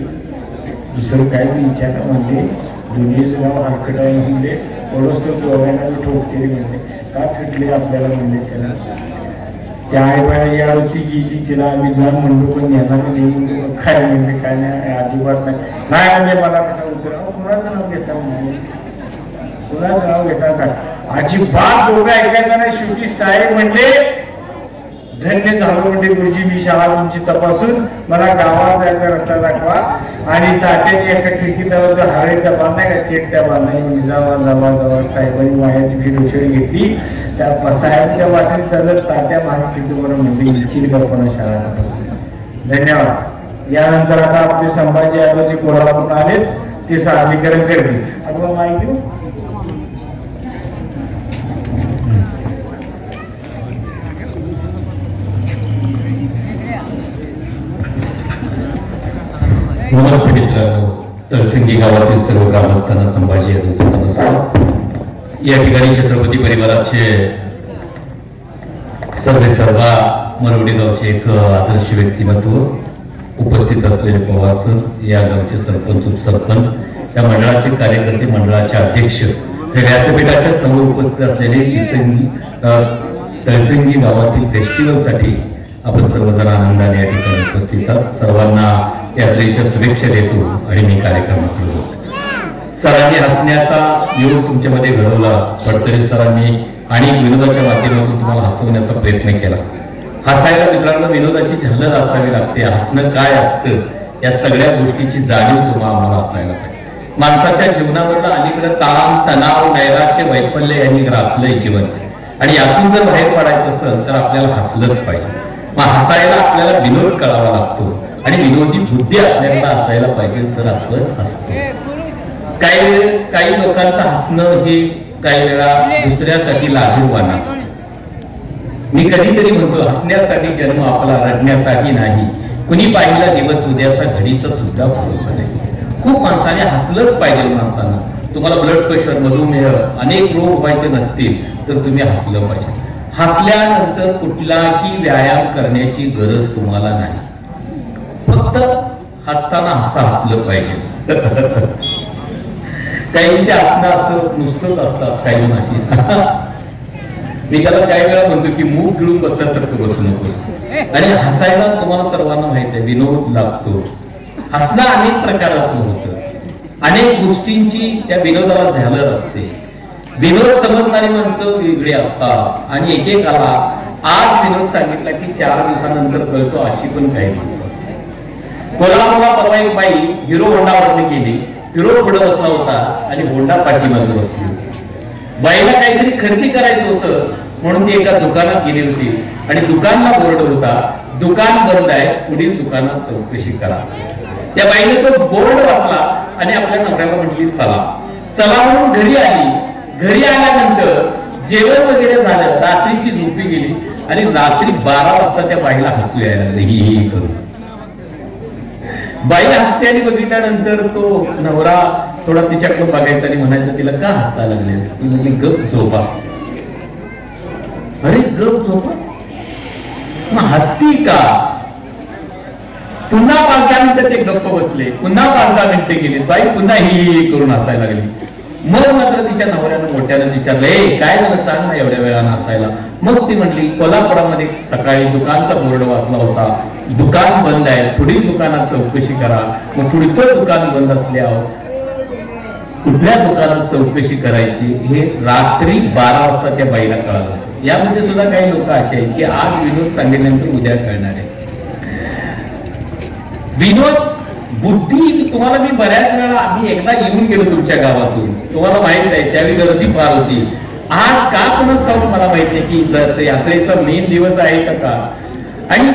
दुसरं काय विचारा म्हणले दुनियेचं नाव हरकट आहे म्हणले थोडंच तो दोघांना ठोकते म्हणले का फिटले आपल्याला म्हणले त्याला त्या आई बाया यावरती गेली तिला आम्ही जा म्हणलो पण यांना नाही काय म्हणले काय नाही अजिबात नाही म्हणजे मला कसं उत्तर कुणाचं नाव घेता म्हणजे कुणाचं नाव घेता का अजिबात दोघं ऐकायचं नाही. शेवटी साहेब म्हणले धन्य झालो म्हणजे गुरुजी मी शाळा तुमची तपासून मला गावात जायचा रस्ता दाखवा आणि तात्याने एका खिडकीत हारेचा बांधा का थेट त्या बांधाने जावा साहेबांनी वायाची फी उशिरी घेतली त्या साहेबच्या वाटेत चालत तात्या मागे खिडकीवर म्हणजे इच्छित कल्पना शाळा तपासून. धन्यवाद. यानंतर आता आपले संभाजी यादव जे कोल्हापूरून आलेत ते सादरीकरण करतील. आता माहिती नमस्ते मित्रांनो. तळसिंगी गावातील सर्व ग्रामस्थांना संभाजी यादवचा नमस्कार. या ठिकाणी छत्रपती परिवाराचे सर्वा मरवडी गावचे एक आदर्श व्यक्तिमत्व उपस्थित असलेले पवार सर या गावचे सरपंच उपसरपंच या मंडळाचे कार्यकर्ते मंडळाचे अध्यक्ष हे व्यासपीठाच्या समोर उपस्थित असलेले तळसिंगी गावातील फेस्टिवलसाठी आपण सर्वजण आनंदाने या ठिकाणी उपस्थित आहात. सर्वांना यात्रेच्या शुभेच्छा देतो आणि मी कार्यक्रमात होतो. सरांनी हसण्याचा योग तुमच्यामध्ये घडवला. फडतरे सरांनी आणि विनोदाच्या माध्यमातून तुम्हाला हसवण्याचा प्रयत्न केला. हसायला मित्रांनो विनोदाची झालर असावी लागते. हसणं काय असतं या सगळ्या गोष्टीची जाणीव तुम्हाला आम्हाला असायला पाहिजे. माणसाच्या जीवनामधलं अलीकडे ताण तणाव नैराश्य वैफल्य यांनी ग्रासलंय जीवन आणि यातून जर बाहेर पडायचं असेल तर आपल्याला हसलंच पाहिजे. मग हसायला आपल्याला विनोद कळावा लागतो आणि विनोदी बुद्धी आपल्याला असायला पाहिजे तर आपण हसतो. काही लोकांचं हसणं हे काही वेळा दुसऱ्यासाठी लाजीरवाणं असतं. मी कधीतरी म्हणतो हसण्यासाठी जन्म आपला रडण्यासाठी नाही. कुणी पाहिला दिवस उद्याचा घडीचा सुद्धा भरोसा नाही. खूप माणसाने हसलंच पाहिजे. माणसानं तुम्हाला ब्लड प्रेशर मधुमेह अनेक रोग व्हायचे नसतील तर तुम्ही हसलं पाहिजे. हसल्यानंतर कुठलाही व्यायाम करण्याची गरज तुम्हाला नाही. फक्त हसताना हसलं पाहिजे. काहींचे हसणं असं नुसतंच असतात काही अशी मी त्याला काही वेळा म्हणतो की मूग गिळून बसल्यासारखं बसू नकोस. आणि हसायला तुम्हाला सर्वांना माहित आहे विनोद लागतो. हसणं अनेक प्रकाराचं होतं. अनेक गोष्टींची त्या विनोदाला झालर असते. विनोद समजणारी माणसं वेगळी असतात आणि एकेकाला आज विनोद सांगितला की 4 दिवसानंतर कळतो अशी पण काही माणसं असतात. कोल्हापूरला परवा एक बाई हिरो होंडावरती गेली. हिरो पुढे बसला होता आणि होंडा पाठीमागे बसली. बाईला काहीतरी खरेदी करायचं होतं म्हणून ती एका दुकानात गेली होती आणि दुकानला बोर्ड होता दुकान बंद आहे पुढील दुकानात चौकशी करा. त्या बाईने तो बोर्ड वाचला आणि आपल्या नवऱ्याला म्हटली चला चला म्हणून घरी आली. घरी आल्यानंतर जेवण वगैरे झालं. रात्रीची झोपी गेली आणि रात्री 12 वाजता त्या बाईला हसू यायला लागलं ही करून. बाई हसते आणि बघितल्यानंतर तो नवरा थोडा तिच्याकडे बघायचं आणि म्हणायचं तिला का हसता लागलेस? ती म्हणजे गप झोपा. अरे गप झोपा, मग हसती का? पुन्हा 5-10 मिनिटं ते गप्प बसले, पुन्हा 5-10 मिनिटं गेली, बाई पुन्हा ही करून हसायला लागली. मग मात्र तिच्या नवऱ्यानं मोठ्यानं विचारलं, ए काय झालं सांग ना एवढ्या वेळानं हसायला. मग ती म्हणली, कोल्हापुरामध्ये सकाळी दुकानचा बोर्ड वाचला होता, दुकान बंद आहे, पुढील दुकानात चौकशी करा. मग पुढचं दुकान बंद असल्यावर कुठल्या दुकानात चौकशी करायची हे रात्री 12 वाजता त्या बाईला कळालं. यामध्ये सुद्धा काही लोक असे आहेत की आज विनोद सांगितल्यानंतर उद्या कळणार आहे. विनोद बुद्धी तुम्हाला मी बऱ्याच वेळा आम्ही एकदा येऊन गेलो तुमच्या गावातून, तुम्हाला माहित आहे त्यावेळी गर्दी फार होती. आज का कोणाच ठाऊक मला माहिती आहे की यात्रेचा मेन दिवस आहे का. आणि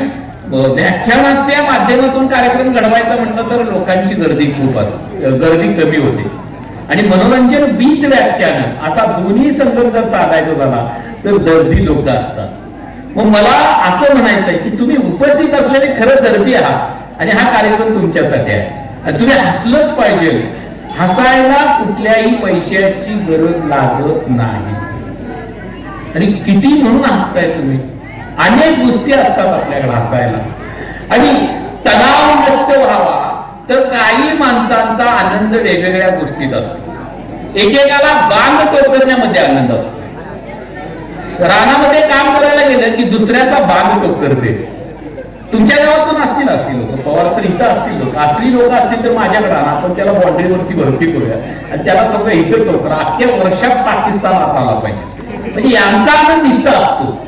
व्याख्यानाच्या माध्यमातून कार्यक्रम घडवायचा म्हटलं तर लोकांची गर्दी खूप असते, गर्दी कमी होते. आणि मनोरंजन बीत व्याख्यान असा दोन्ही संगम जर साधायचा झाला तर दर्दी लोक असतात. मग मला असं म्हणायचं आहे की तुम्ही उपस्थित असलेले खरं दर्दी आहात आणि हा कार्यक्रम तुमच्यासाठी आहे. आणि तुम्ही हसलंच पाहिजे. हसायला कुठल्याही पैशाची गरज लागत नाही. आणि किती म्हणून हसताय तुम्ही, अनेक गोष्टी असतात आपल्याकडे हसायला. आणि तणाव नष्ट व्हावा तर काही माणसांचा आनंद वेगवेगळ्या गोष्टीत असतो. एकेकाला बांध टोकरण्यामध्ये आनंद असतो. रानामध्ये काम करायला गेलं की दुसऱ्याचा बांध टोकरते. तुमच्या गावातून असतील लोक, पवार सर इथं असतील लोक, असली लोक असतील तर माझ्याकडे आणा, आपण त्याला बाँड्रीवरती भरती करूया आणि त्याला सगळं इथं टोकरा. अख्ख्या वर्षात पाकिस्तानात आला पाहिजे. म्हणजे यांचा आनंद इथं असतो.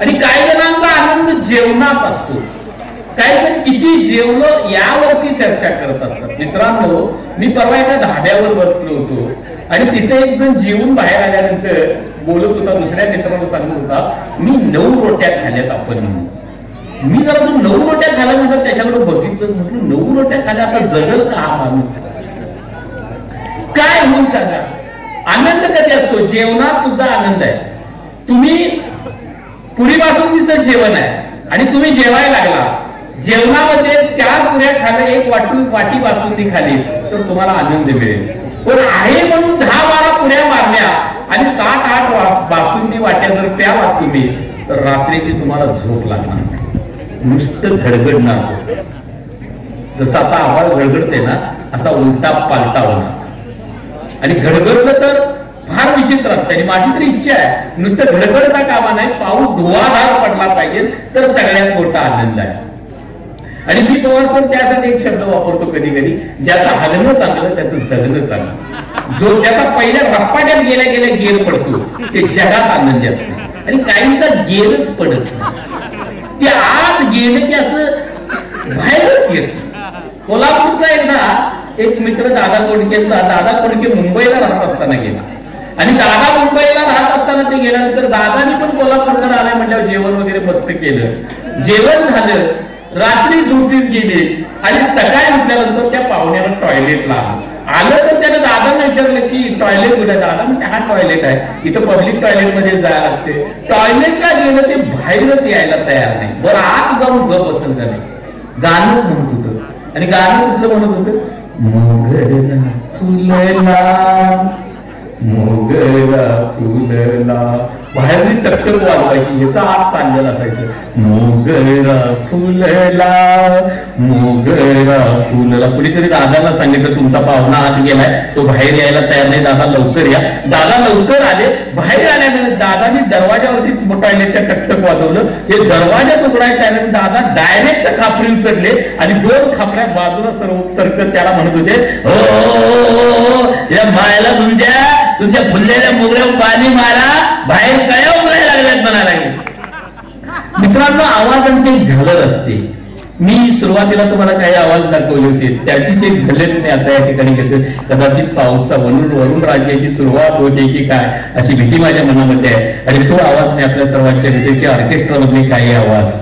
आणि काही जणांचा आनंद जेवणात असतो. काही जण किती जेवलं यावरती चर्चा करत असतात. मित्रांनो, मी परवा एका धाब्यावर बसलो होतो आणि तिथे एक जण जेवून बाहेर आल्यानंतर बोलत होता, दुसऱ्या मित्राला सांगत होता, मी 9 रोट्या खाल्ल्यात आपण म्हणून. मी जरा 9 रोट्या खाल्ल्या म्हणतात त्याच्याकडे बघितलंच, म्हटलं 9 रोट्या खाल्ल्या, आता जगल का हा माणूस? काय होऊन सांगा. आनंद कधी असतो? जेवणात सुद्धा आनंद आहे. तुम्ही पुरी बासुंदीचं जेवण आहे आणि तुम्ही जेवायला लागला, जेवणामध्ये 4 पुऱ्या खाल्ल्या, 1 वाटी बासुंदी खाली तर तुम्हाला आनंद मिळेल. पण आहे म्हणून 10-12 पुऱ्या मारल्या आणि 7-8 बासुंदी वाट्या जर प्यालात तुम्ही तर रात्रीची तुम्हाला झोप लागणार नाही, नुसतं घडघडणार. जसं आता आवाज घडघडते ना असा उलटा पालटा होणार. आणि घडघडलं तर फार विचित्र असतं. आणि माझी तरी इच्छा आहे नुसतं घडघडता कामा नाही, पाऊस धुवाधार पडला पाहिजे तर सगळ्यात मोठा आनंद आहे. आणि मी पवार सर त्यासाठी एक शब्द वापरतो कधी कधी, ज्याचं हलणं चांगलं त्याचं जगणं चांगलं. जो ज्याचा पहिल्या रप्पाट्यात गेल्या गेल्या गेर पडतो ते जगात आनंदी असते. आणि काहींचा गेरच पडत नाही, ते आत गेले की असं बाहेरच येत. कोल्हापूरचा एक मित्र दादा कोडकेंचा, दादा कोडके मुंबईला राहत असताना गेला आणि दादा मुंबईला राहत असताना ते गेल्यानंतर दादानी पण कोल्हापूरकर आलाय म्हटल्यावर जेवण वगैरे मस्त केलं. जेवण झालं, रात्री झोपीत गेले आणि सकाळी उठल्यानंतर त्या पाहुण्याला टॉयलेटला आलं तर त्याने दादांना विचारलं की टॉयलेट कुठे? दादा म्हणजे हा टॉयलेट आहे, इथं पब्लिक टॉयलेट मध्ये जायला लागते. टॉयलेटला गेलं ते बाहेरच यायला तयार नाही. बरं आत जाऊन गप बसल का नाही? गाणंच म्हणत होतं. आणि गाणं कुठलं म्हणत होतं? मोगरा फुलला, मोगरा फुलला. बाहेर टकटक वाजवायची, याचा आत चाललेला असायचं. मोगरा फुलला, मोगरा फुलला. कुणीतरी दादाला सांगितलं तुमचा पाहुणा आत गेलाय, तो बाहेर यायला तयार नाही, दादा लवकर या. दादा लवकर आले. बाहेर आल्यानंतर दादानी दरवाजावरती टॉयलेटच्या टकटक वाजवलं. हे दरवाजा उघडायला त्यानंतर दादा डायरेक्ट खापरी चढले आणि 2 खापऱ्या बाजूला सरकत त्याला म्हणत होते, हो या मायला तुमच्या फुललेल्या मोगऱ्यावर पाणी मारा, बाहेर काय उघडायला लागल्यात म्हणायला लागले. मित्रांनो, आवाजांची एक झलक असते. मी सुरुवातीला तुम्हाला काही आवाज दाखवले होते, त्याचीच एक झलक मी आता या ठिकाणी घेतो. कदाचित वरून राज्याची सुरुवात होते की काय अशी भीती माझ्या मनामध्ये आहे. आणि तो आवाज मी आपल्या सर्वांच्या देते की ऑर्केस्ट्रा मधले काही आवाज.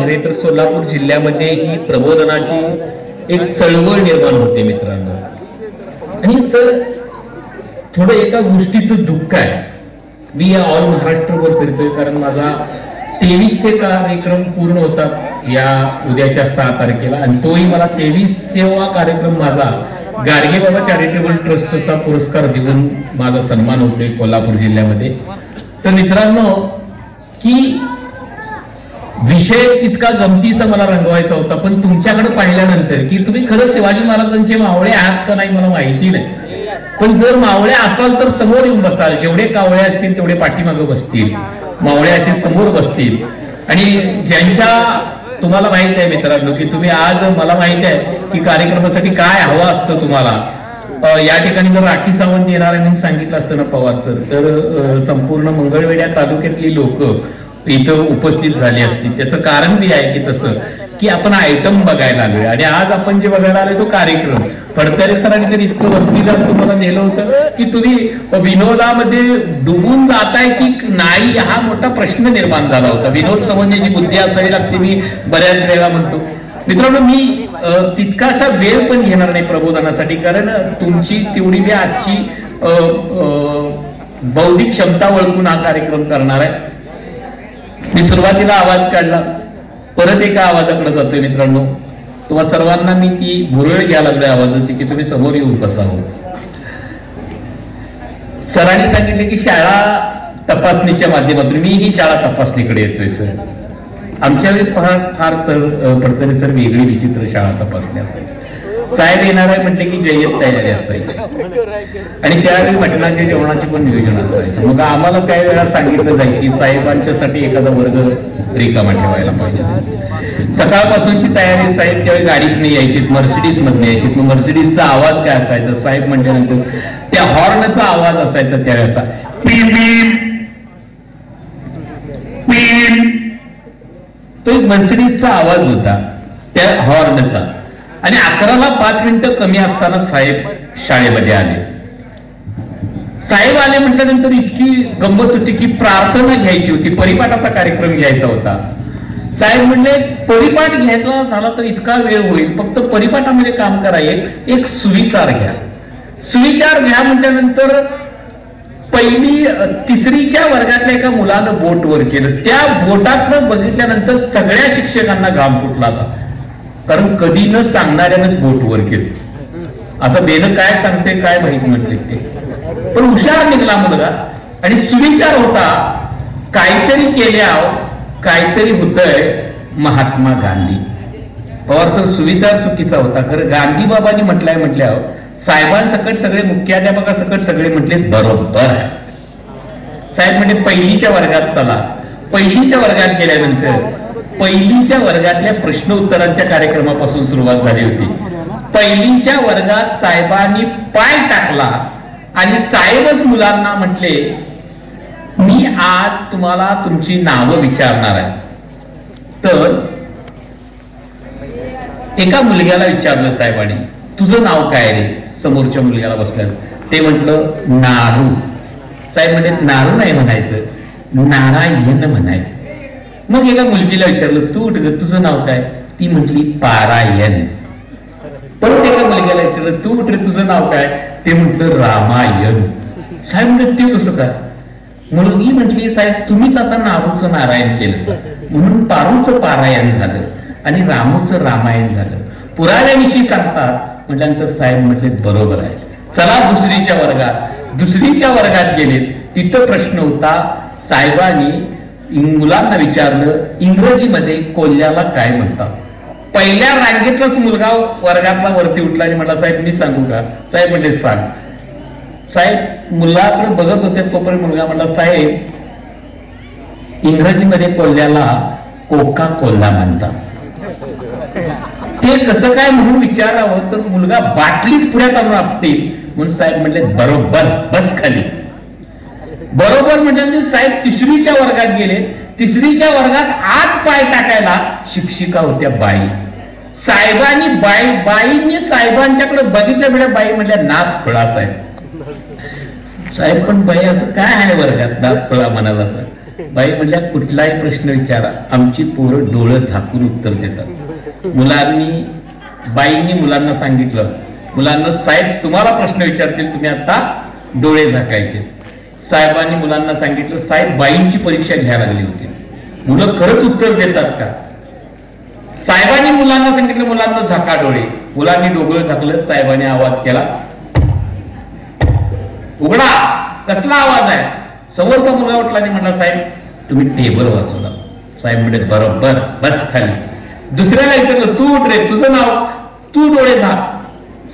नव्हे तर सोलापूर जिल्ह्यामध्ये ही प्रबोधनाची एक चळवळ निर्माण होते मित्रांनो. आणि सर थोडं एका गोष्टीचं दुःख आहे, मी या ऑल महाराष्ट्रवर फिरतोय कारण माझा 2300 कार्यक्रम पूर्ण होतात या उद्याच्या 6 तारखेला, आणि तोही मला 23वा कार्यक्रम माझा गाडगे बाबा चॅरिटेबल ट्रस्टचा पुरस्कार देऊन माझा सन्मान होतोय कोल्हापूर जिल्ह्यामध्ये. तर मित्रांनो की विषय तितका गमतीचा मला रंगवायचा होता, पण तुमच्याकडे पाहिल्यानंतर की तुम्ही खरं शिवाजी महाराजांचे मावळे आहात का नाही मला माहिती नाही, पण जर मावळे असाल तर समोर येऊन बसाल. जेवढे कावळे असतील तेवढे पाठीमागे बसतील, मावळे असे समोर बसतील. आणि ज्यांच्या तुम्हाला माहित आहे मित्रांनो की तुम्ही आज मला माहित आहे की कार्यक्रमासाठी काय हवं असतं तुम्हाला. या ठिकाणी जर राखी सावंत येणार आहे म्हणून सांगितलं असतं ना पवार सर, तर संपूर्ण मंगळवेढा तालुक्यातली लोक इथं उपस्थित झाली असती. त्याचं कारण बी आहे की तसं की आपण आयटम बघायला आलोय, आणि आज आपण जे बघायला आलोय तो कार्यक्रम. फडतरे सरांनी तर इतकं वस्तीदार तुम्हाला नेलं होतं की तुम्ही विनोदामध्ये डुबून जाताय की नाही हा मोठा प्रश्न निर्माण झाला होता. विनोद समजण्याची बुद्धी असावी लागते, मी बऱ्याच वेळा म्हणतो. मित्रांनो मी तितकासा वेळ पण घेणार नाही प्रबोधनासाठी, कारण तुमची तेवढी वेळ आजची बौद्धिक क्षमता ओळखून हा कार्यक्रम करणार आहे. मी सुरुवातीला आवाज काढला, परत एका आवाजाकडे जातोय मित्रांनो. तुम्हा सर्वांना मी ती भुरळ घ्यायला लागलोय आवाजाची की तुम्ही समोर येऊन बसावं. सरांनी सांगितले की शाळा तपासणीच्या माध्यमातून, मी ही शाळा तपासणीकडे येतोय सर. आमच्या वेळी फार फडतरे सर वेगळी विचित्र शाळा तपासणी असायची. साहेब येणार आहे म्हटले की जय्यत तयारी असायची, आणि त्यावेळी मटणाच्या जेवणाचे पण नियोजन असायचं. मग आम्हाला काही वेळा सांगितलं जाईल की साहेबांच्यासाठी एखादा वर्ग रिकामा ठेवायला पाहिजे. सकाळपासूनची तयारी, साहेब त्यावेळी गाडीतनं यायची, मर्सिडीज मधून यायची. मग मर्सिडीजचा आवाज काय असायचा, साहेब म्हटल्यानंतर त्या हॉर्नचा आवाज असायचा त्यावेळेस, तो एक मर्सिडीजचा आवाज होता त्या हॉर्नचा. आणि 11ला 5 मिनिटं कमी असताना साहेब शाळेमध्ये आले. साहेब आले म्हटल्यानंतर इतकी गंमत होती की प्रार्थना घ्यायची होती, परिपाठाचा कार्यक्रम घ्यायचा होता. साहेब म्हणले परिपाठ घ्यायचा झाला तर इतका वेळ होईल, फक्त परिपाठामध्ये काम करा, एक सुविचार घ्या. सुविचार घ्या म्हटल्यानंतर पहिली 3रीच्या वर्गातल्या एका मुलानं बोट वर केलं. त्या बोटातनं बघितल्यानंतर सगळ्या शिक्षकांना घाम फुटला होता, कारण कधी न सांगणाऱ्यानंच बोट वर केलं. आता बेनं काय सांगते काय माहित म्हटले ते, पण हुशार निघला मुलगा. आणि सुविचार होता, काहीतरी केल्यावर काहीतरी होतंय महात्मा गांधी. पवार सर सुविचार चुकीचा होता, खरं गांधी बाबांनी म्हटलंय म्हटल्यावर साहेबांसकट सगळे मुख्याध्यापकासकट सगळे म्हटले बरोबर आहे. साहेब म्हणजे पहिलीच्या वर्गात चला. पहिलीच्या वर्गात गेल्यानंतर पहिलीच्या वर्गातल्या प्रश्न उत्तरांच्या कार्यक्रमापासून सुरुवात झाली होती. पहिलीच्या वर्गात साहेबांनी पाय टाकला आणि साहेबच मुलांना म्हटले मी आज तुम्हाला तुमची नावं विचारणार आहे. तर एका मुलग्याला विचारलं साहेबांनी, तुझं नाव काय रे? समोरच्या मुलग्याला बसल्यानं ते म्हटलं नारू. साहेब म्हणजे नारू नाही म्हणायचं, नारायण म्हणायचं. मग एका मुलगीला विचारलं तू तुझं नाव काय? ती म्हटली पारायण. परत एका मुलग्याला विचारलं तू कुठे तुझं नाव काय? ते म्हटलं रामायण. साहेब म्हणजे ते कसं काय? मुलगी म्हटली साहेब तुम्हीच आता नारूचं नारायण केलं, म्हणून पारूचं पारायण झालं आणि रामूचं रामायण झालं. पुराव्याविषयी सांगतात म्हटल्यानंतर साहेब म्हटले बरोबर आहे. चला दुसरीच्या वर्गात गेले. तिथं प्रश्न होता, साहेबांनी मुलांना विचारलं इंग्रजीमध्ये कोल्ह्याला काय म्हणतात. पहिल्या रांगेतलाच मुलगा वर्गातला वरती उठला आणि म्हटला साहेब मी सांगू का? साहेब म्हणजे सांग. साहेब मुलाकडे बघत होते तोपर्यंत मुलगा म्हटला साहेब इंग्रजीमध्ये कोल्ह्याला कोका कोला म्हणतात. ते कसं काय म्हणून विचारावं तर मुलगा बाटलीच पुढ्यात आणून आपतील म्हणून साहेब म्हटले बरोबर बस खाली. बरोबर म्हणजे साहेब तिसरीच्या वर्गात गेले. तिसरीच्या वर्गात आत पाय टाकायला शिक्षिका होत्या बाई. साहेबांनी बाईंनी साहेबांच्याकडे बघितल्या वेळा बाई म्हटल्या नाथ फळा साहेब. साहेब पण बाई असं काय आहे वर्गात नाथ फळा म्हणाल असं. बाई म्हणल्या कुठलाही प्रश्न विचारा, आमची पोरं डोळं झाकून उत्तर देतात. बाईंनी मुलांना सांगितलं, मुलांना साहेब तुम्हाला प्रश्न विचारतील, तुम्ही आता डोळे झाकायचे. साहेबांनी मुलांना सांगितलं, साहेब बाईंची परीक्षा घ्यायला लागली होती, मुलं खरंच उत्तर देतात का? साहेबांनी मुलांना सांगितलं, मुलांना झाका डोळे. मुलांनी डोळं झाकलं. साहेबांनी आवाज केला, उघडा. कसला आवाज आहे? समोरचा मुलगा उठला आणि म्हणला, साहेब तुम्ही टेबल वाचवला. साहेब म्हणजे बरोबर, बस खाली. दुसऱ्याला विचारलं, तू उठ रे, तुझं नाव, तू डोळे झाक.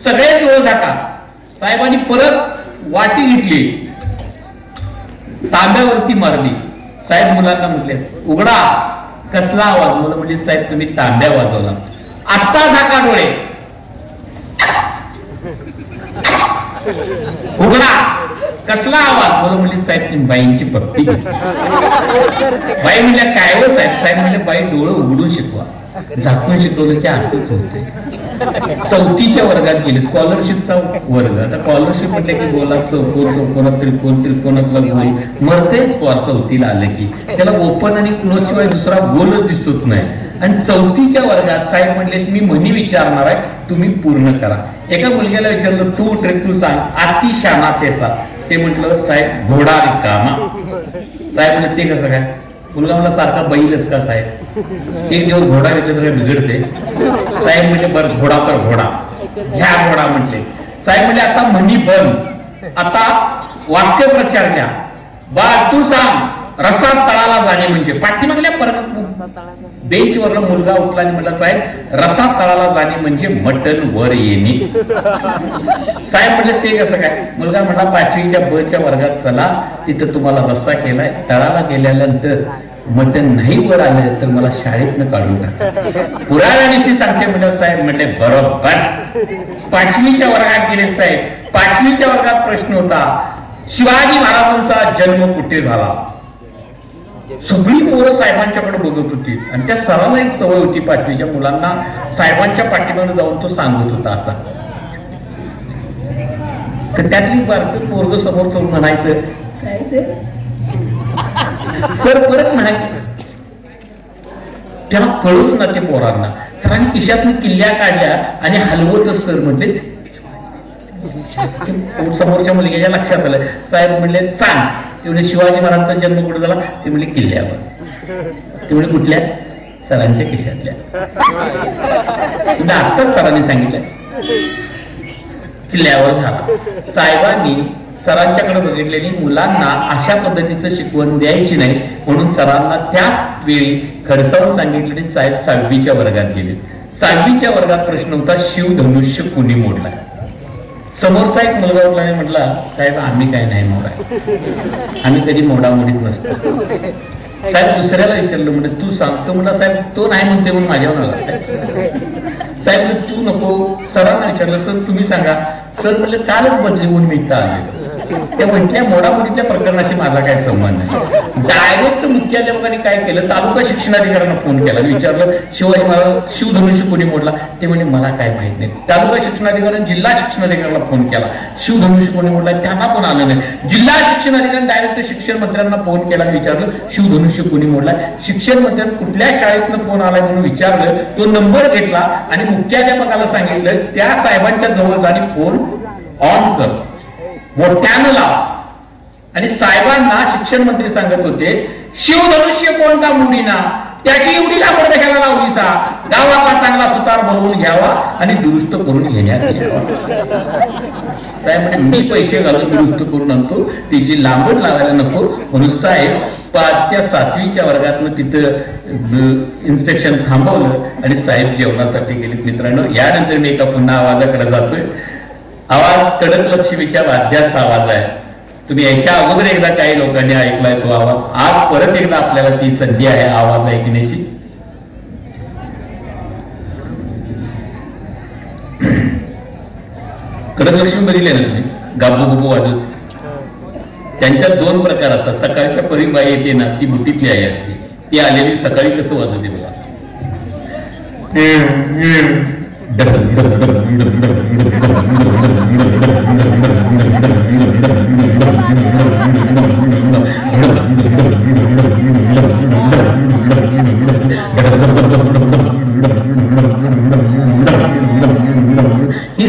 सगळे डोळे झाका. साहेबांनी परत वाटी घेतली, तांब्यावरती मारली. साहेब मुलांना म्हटले, उघडा. कसला आवाज? मुलं म्हणजे, साहेब तुम्ही तांब्या वाजवला. आत्ता झाका डोळे. उघडा. कसला आवाज? मुलं म्हणजे, साहेब तुम्ही बाईंची पप्पी. बाई म्हणल्या, काय हो साहेब? साहेब म्हणजे, बाई डोळं उघडून शिकवा, झाकून शिकवलं की असंच होते. चौथीच्या वर्गात गेले, स्कॉलरशिपचा वर्ग. आता स्कॉलरशिप म्हटलं की बोला, चौकोनात त्रिकोण, त्रिकोणातला गोल मरतेच. चौथीला आलं की त्याला ओपन आणि क्लोज शिवाय दुसरा गोलच दिसत नाही. आणि चौथीच्या वर्गात साहेब म्हणले, मी म्हणी विचारणार आहे, तुम्ही पूर्ण करा. एका मुलग्याला विचारलं, तू उठ रे, तू सांग. अतिशाना त्याचा. ते म्हटलं, साहेब घोडा रिकामा. साहेब म्हणले, ते कसं काय? मुलगा मला सारखा बैलच का साहेब? एक दिवस घोडा घेतला तर बिघडते. साहेब म्हणजे, बरं घोडा तर घोडा ह्या घोडा म्हटले. साहेब म्हणजे, आता म्हणी बंद, आता वाक्य प्रचार घ्या. बाळ तू सांग, रसा तळाला जाणे म्हणजे. पाठीमागल्या परत बेंच वरला मुलगा उठला आणि म्हटला, साहेब रसा तळाला जाणे म्हणजे मटण वर येणे. साहेब म्हटले, ते कसं काय? मुलगा म्हटला, 5वीच्या बच्या वर्गात चला, तिथं तुम्हाला रस्सा केलाय, तळाला गेल्यानंतर मटण नाही वर आलं तर मला शाळेतनं काढून टाका. पुराव्याविषयी सांगते म्हणजे. साहेब म्हटले, बरोबर. 5वीच्या वर्गात गेले साहेब. 5वीच्या वर्गात प्रश्न होता, शिवाजी महाराजांचा जन्म कुठे झाला? सगळी पोरं साहेबांच्याकडे बघत होती. आणि त्या सराला एक सवय होती, 5वीच्या मुलांना साहेबांच्या पाठीमागे जाऊन तो सांगत होता असा. तर त्यातली बारकं पोरग समोर जाऊन म्हणायचं, काय ते सर परत म्हणायचे. त्याला कळूच ना ते पोरांना. सरांनी खिशातून किल्ल्या काढल्या आणि हलवतच सर म्हटले. समोरच्या मुलग्याच्या लक्षात आलं. साहेब म्हणले, सांग. ते म्हणजे, शिवाजी महाराजांचा जन्म कुठे झाला? ते म्हणजे किल्ल्यावर. ते म्हणजे कुठल्या? सरांच्या खिशातल्या. आत्ताच सरांनी सांगितलं किल्ल्यावर झाला. साहेबांनी सरांच्याकडे बघितलेली मुलांना अशा पद्धतीचं शिकवण द्यायची नाही, म्हणून सरांना त्याच वेळी खडसावून सांगितले. साहेब 6वीच्या वर्गात गेले. 6वीच्या वर्गात प्रश्न होता, शिवधनुष्य कुणी मोडलाय? समोरचा एक मुलगा उठला आणि म्हटला, साहेब आम्ही काय नाही मोडाय, आम्ही कधी मोडामोडीत नसतो. साहेब दुसऱ्याला विचारलं, म्हणजे तू सांगतो म्हणला. साहेब तो नाही म्हणते म्हणून माझ्यावर आला. साहेब तू नको. सरांना विचारलं, सर तुम्ही सांगा. सर म्हणले, कालच बदली होऊन मी इथं आले. त्या म्हटल्या मोडामोडीच्या प्रकरणाशी माझा काय संबंध नाही. डायरेक्ट मुख्याध्यापकांनी काय केलं, तालुका शिक्षणाधिकाऱ्यांना फोन केला, विचारलं, शिवाजी महाराज शिवधनुष्य कोणी मोडला? ते म्हणजे मला काय माहित नाही. तालुका शिक्षणाधिकाऱ्यांनी जिल्हा शिक्षणाधिकाऱ्याला फोन केला, शिवधनुष्य कोणी मोडला? त्यांना पण आलं नाही. जिल्हा शिक्षणाधिकाऱ्यांनी डायरेक्ट शिक्षण मंत्र्यांना फोन केला, विचारलं शिवधनुष्य कोणी मोडला? शिक्षण मंत्र्यांनी कुठल्या शाळेतनं फोन आलाय म्हणून विचारलं. तो नंबर घेतला आणि मुख्याध्यापकाला सांगितलं, त्या साहेबांच्या जवळ जाणी फोन ऑन कर, मोठ्यानं लावा. आणि साहेबांना शिक्षण मंत्री सांगत होते, शिवधनुष्य कोण का मुलीना? त्याची एवढी लागवड कशाला लावली सा? गावाचा चांगला सुतार बनवून घ्यावा आणि दुरुस्त करून घेण्यात यावा. साहेब म्हणजे, मी पैसे घालून दुरुस्त करून आणतो, तिची लांबड लावायला नको. म्हणून साहेब 5च्या 7वीच्या वर्गातनं तिथं इन्स्पेक्शन थांबवलं आणि साहेब जेवणासाठी गेलेत. मित्रांनो, यानंतर मी एका पुन्हा आवाजाकडे जातोय. आवाज कडक लक्ष्मीच्या वाद्याचा आवाज आहे. तुम्ही याच्या अगोदर एकदा काही लोकांनी ऐकलाय तो आवाज. आज परत एकदा आपल्याला ती संधी आहे आवाज ऐकण्याची. कडक लक्ष्मी बघितले ना तुम्ही, गाबू गुबू वाजवत. त्यांच्यात 2 प्रकार असतात. सकाळच्या परी बाई येते ना, ती बुटीतली आई असते. ती आलेली सकाळी कसं वाजवते बघा. ही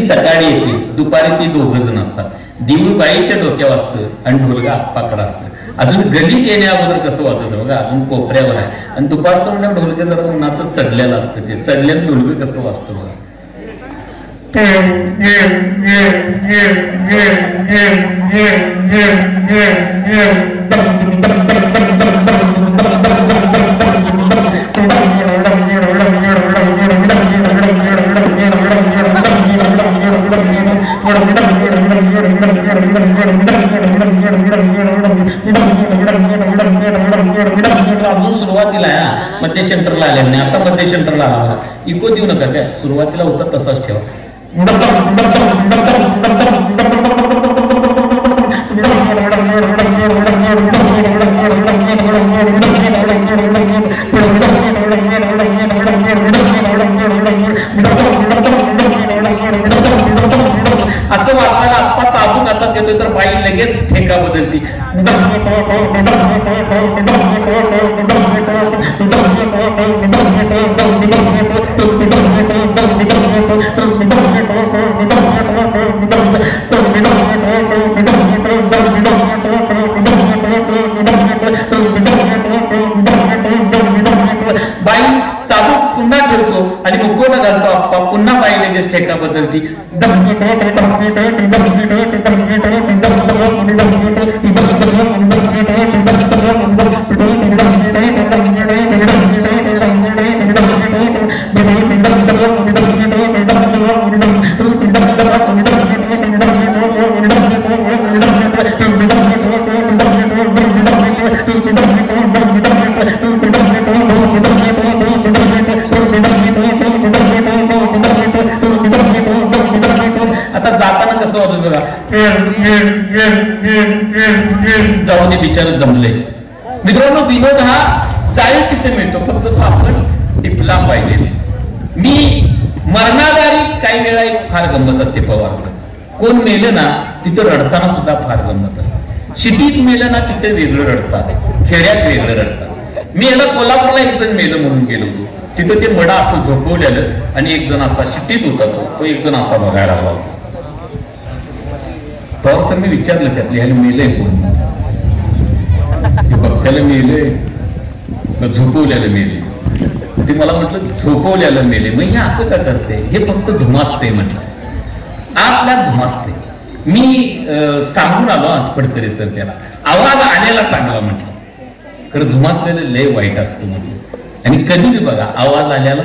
सकाळी येते, दुपारी ती दोघं जण असतात. देऊळ बाईच्या डोक्यावर असतं आणि ढोलगा आप्पाकडे असतं. अजून गलीत येण्या अगोदर कसं वाजत बघा, अजून कोपऱ्यावर आहे. आणि दुपारचं म्हणजे ढोलके जरा उन्हाचं चढलेलं असतं, ते चढल्यानं ढोलकं कसं वाजतं बघा. अजून सुरुवातीला मध्यशंतरला आल्या नाही, आता मध्यशंतरला आला. इको देऊ नका काय, सुरुवातीला होता तसाच ठेवा. असं वाटलं आप्पा चालून आता देतोय तर बाई लगेच ठेका बदलती. बाई चालू पुन्हा ठेवतो आणि मुकोटा घालतो आप्पा, पुन्हा बाई लगेच ठेका बदलती. आता जाताना कसं होतं बघा, जाऊन बिचार दमले. मित्रांनो, विनोद हा जाईल तिथे मिळतो, फक्त तो आपण टिपला पाहिजे. मी मरणादारी काही वेळा एक फार गंमत असते पवारचं. कोण मेलं ना तिथं रडताना सुद्धा फार गंमत असते. सिटीत मेलं ना तिथे वेगळं रडतात, खेड्यात वेगळं रडतात. मी याला कोल्हापूरला एक जण मेलं म्हणून गेलो होतो. तिथं ते मडा असं झोपवलेलं आणि एक जण असा सिटीत होता, तो एक जण असा बघायला लागला होता. पवार सर मी विचारलं त्यातले ह्याला मेलंय कोण, बघत्याला मेलंय का झोपवल्याला मेले. ते मला म्हटलं झोपवल्याला मेले. मग हे असं का करते, हे फक्त धुमासते म्हटलं, आपल्यात धुमासते. मी सांगून आलो आज फडकरी सर त्याला, आवाज आलेला चांगला म्हटलं, खरं धुमासलेलं लय वाईट असतं म्हटलं. आणि कधी बी बघा आवाज आल्याला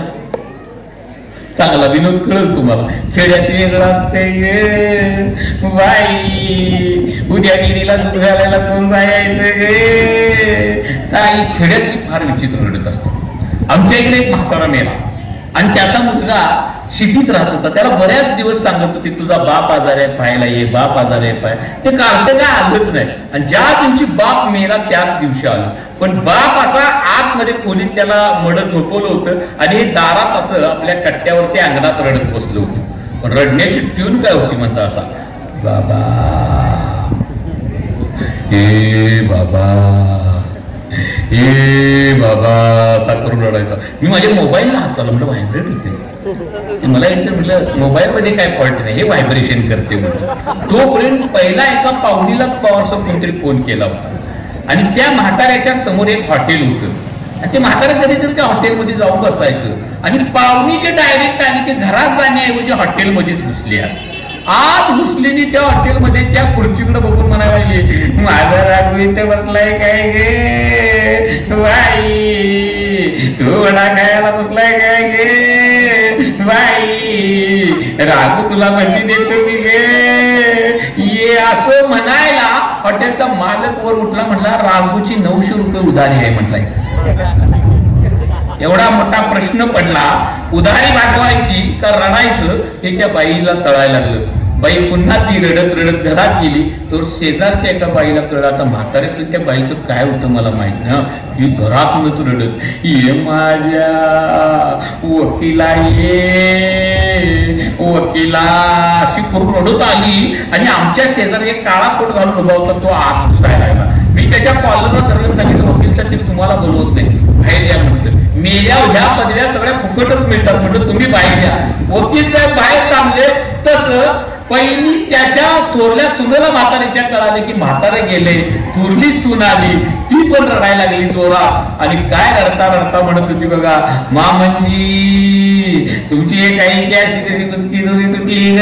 चांगला. विनोद कळल तुम्हाला, खेड्यात वेगळं असते गे बाई, उद्या गिरीला दूध घालायला कोण जायचं गे. ताई खेड्यातली फार विचित्र रडत असतो. आमच्या इकडे एक म्हातारा मेला आणि त्याचा मुलगा सिटीत राहत होता. त्याला बऱ्याच दिवस सांगत होती तुझा बाप आजार आहे, पाहायला ये, बाप आजार आहे पाय. ते काढतं काय आलंच नाही. आणि ज्या दिवशी बाप मेला त्याच दिवशी आलं. पण बाप असा आतमध्ये खोलीत त्याला मडत झोपवलं होतं आणि दारात असं आपल्या कट्ट्यावरती अंगणात रडत बसलं होतं. पण रडण्याची ट्यून काय होती म्हणता असा, बाबा हे बाबा हे बाबा असा करून रडायचा. मी माझ्या मोबाईलला हात लावला, म्हटलं व्हायब्रेट होते. मला यायचं म्हटलं मोबाईल मध्ये काय फॉल्ट नाही, हे व्हायब्रेशन करते म्हटलं. तोपर्यंत पहिला एका पाहुणीला पवारचा कोणतरी फोन केला होता आणि त्या म्हाताऱ्याच्या समोर एक हॉटेल होतं आणि ते म्हातारा कधीतरी त्या हॉटेलमध्ये जाऊन बसायचं आणि पाहुणीचे डायरेक्ट आणि ते घरात जाण्याऐवजी हॉटेलमध्येच घुसले. आज घुसलेली त्या हॉटेलमध्ये त्या खुर्चीकडे बघून म्हणायला, माझा राघू इथे बसलाय काय गे बाई, तू वडा खायला बसलाय काय गे बाई, राघू तुला भजी देतो की गे ये, असं म्हणायला हॉटेलचा मालक वर उठला, म्हटला राघूची 900 रुपये उधारी आहे म्हटलाय. एवढा मोठा प्रश्न पडला, उधारी भागवायची का रडायचं हे त्या बाईला कळायला लागलं. बाई पुन्हा ती रडत रडत घरात गेली. तर शेजारच्या एका बाईला कळलं. आता म्हाताऱ्यातलं त्या बाईचं काय होतं मला माहित ना, ही घरातूनच रडत, ये माझ्या वकिला ये वकिला अशी करून रडत आली आणि आमच्या शेजारी एक काळा कोट घालून उभा होता, तो आत घुसायला. मी त्याच्या कॉलरला धरलं, सांगितलं वकील साहेब तुम्हाला बोलवत नाही, बाहेर द्या म्हटलं. मेल्या ह्या पदव्या सगळ्या फुकटच मिळतात म्हटलं, तुम्ही बाहेर द्या. वकील साहेब बाहेर थांबले. तसं पहिली त्याच्या थोरल्या सुनेला म्हातारीच्या कळाले की म्हातारे गेले, थोरली सून आली, ती पण रडायला लागली जोरा. आणि काय रडता रडता म्हणत होती बघा, मामनजी तुमची हे काही की अशी कशी कुचकी दोरी तुटली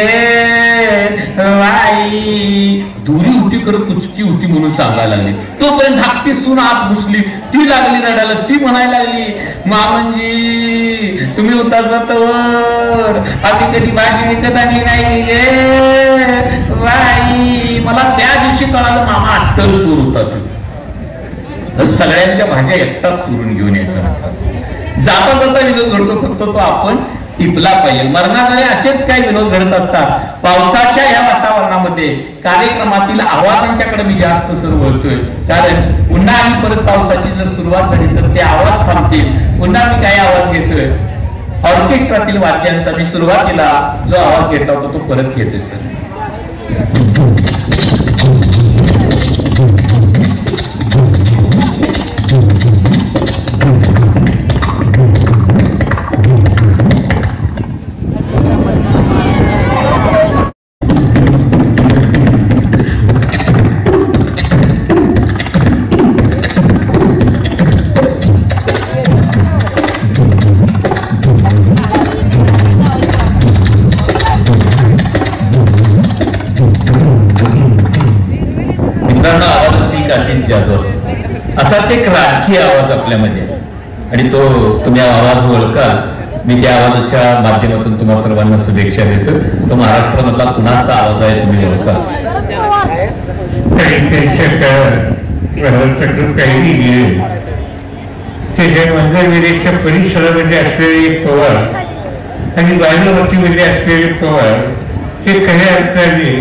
आई, दुरी होती करत कुचकी होती म्हणून सांगायला लागली. तोपर्यंत धाकटी सून आत घुसली, ती लागली रडायला. ती म्हणायला लागली, मामनजी तुम्ही होता जातवर आम्ही कधी भाजी विकत आणली नाही बाई. मला त्या दिवशी कळालं मामा अट्टल चोर होता. सगळ्यांच्या भाज्या एकटाच चोरून घेऊन यायचा. जाता जाता विनोद घडतो, फक्त तो आपण टिपला पाहिजे. मरणाकडे असेच काही विनोद घडत असतात. पावसाच्या या वातावरणामध्ये कार्यक्रमातील आवाजांच्याकडे मी जास्त सर बोलतोय, कारण पुन्हा आणि परत पावसाची जर सुरुवात झाली तर ते आवाज थांबतील. पुन्हा मी काय आवाज घेतोय, ऑर्केस्ट्रातील वाद्यांचा मी सुरुवातीला जो आवाज घेतला होता तो परत घेतोय सर. असाच एक राजकीय आवाज आपल्यामध्ये, आणि तो तुम्ही आवाज ओळखा. मी त्या आवाजाच्या माध्यमातून तुम्हाला सर्वांना शुभेच्छा देतो. तो महाराष्ट्रामधला कुणाचा आवाज आहे तुम्ही ओळखा. मंदिरविरेच्या परिसरामध्ये असलेले पवार आणि बायलावतीमध्ये असलेले पवार ते खऱ्या अर्थाने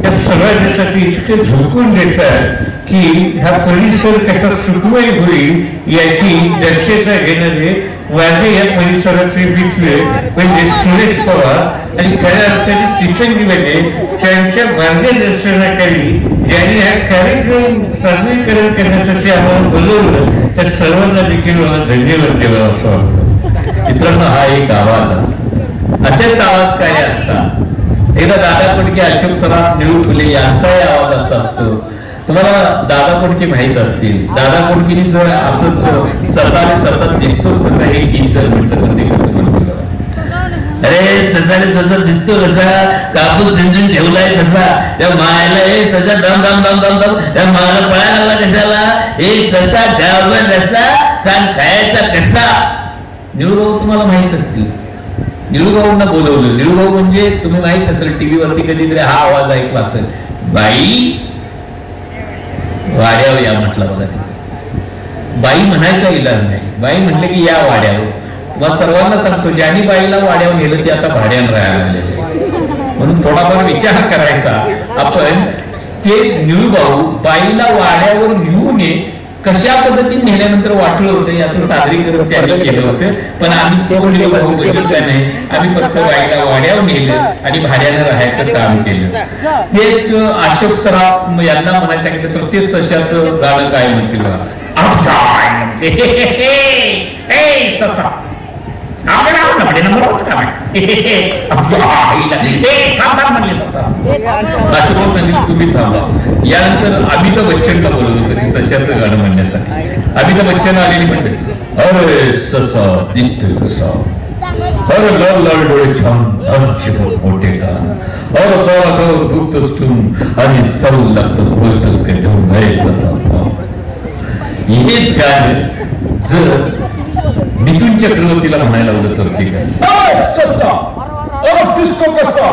या समाजासाठी इतके झोकून देतात की हा परिसर कसा सुखमय होईल याची दक्षता घेणारे वाजे या परिसरातले विकले म्हणजे सुरेश पवार. आणि खऱ्या अर्थाने तिसंगीमध्ये त्यांच्या मार्गदर्शनाखाली ज्यांनी हा कार्यक्रम सादरीकरण करण्यासाठी आम्हाला बोलवलं त्या सर्वांना देखील मला धन्यवाद द्यावा असं वाटतं. मित्रांनो, हा एक आवाज असतो. असेच आवाज काय असतात. एकदा दादा कोडके, अशोक सराफ, निळू फुले यांचाही आवाज असा असतो. तुम्हाला दादा कोडके माहित असतील. दादा कोडकेनी जर असंच ससाने ससत दिसतोच तसा हे गीत जर म्हटलं तर ते कसं म्हणतो, अरे ससाने ससत दिसतो कसा, कापूस झिंजून ठेवलाय कसा, त्या मायला हे ससा दम दम दम दम दम त्या मायला पळायला लागला कशाला, एक ससा गावला कसा सांग खायचा कसा. निळूभाऊ तुम्हाला माहित असतील. निळूभाऊंना बोलवलं. निळूभाऊ म्हणजे तुम्ही माहित असेल, टीव्हीवरती कधीतरी हा आवाज ऐकला असेल, बाई वाड्यावर या म्हटलं बघा. बाई म्हणायचा इलाज नाही. बाई म्हटलं की या वाड्यावर. मग सर्वांना सांगतो, ज्यांनी बाईला वाड्यावर नेलं ते आता भाड्यानं राहायला लागले. म्हणून थोडाफार विचार करायचा आपण. ते निळूभाऊ बाईला वाड्यावर नेऊ नये कशा पद्धतीने नेल्यानंतर वाटलं होतं याचं सादरीकरण त्यांनी केलं होतं. पण आम्ही तो निळूभाऊ बघितला नाही. आम्ही फक्त बाईला वाड्यावर नेलं आणि भाड्यानं राहायचं काम केलं. हेच अशोक सराफ यांना म्हणायला सांगितलं तर ते सशाचं गाणं काय म्हणतील बघा. ससा तुम्ही थांबा. यानंतर अमिताभ बच्चनला बोलवलं होतं सशाचं गाणं म्हणण्यासाठी. अमिताभ बच्चन आलेली म्हणते, अरे ससा दिसतोय कसा, अरे लाल लाल डोळे छान मोठे कान, अरे चाला कर दुखतोस तू आणि चालू लागतोस बोलतोस काय घेऊन ससा. हेच गाणं जर मिथुन चक्रवर्तीला म्हणायला लावलं तर ते काय, ससा अरे दिसतो कसा,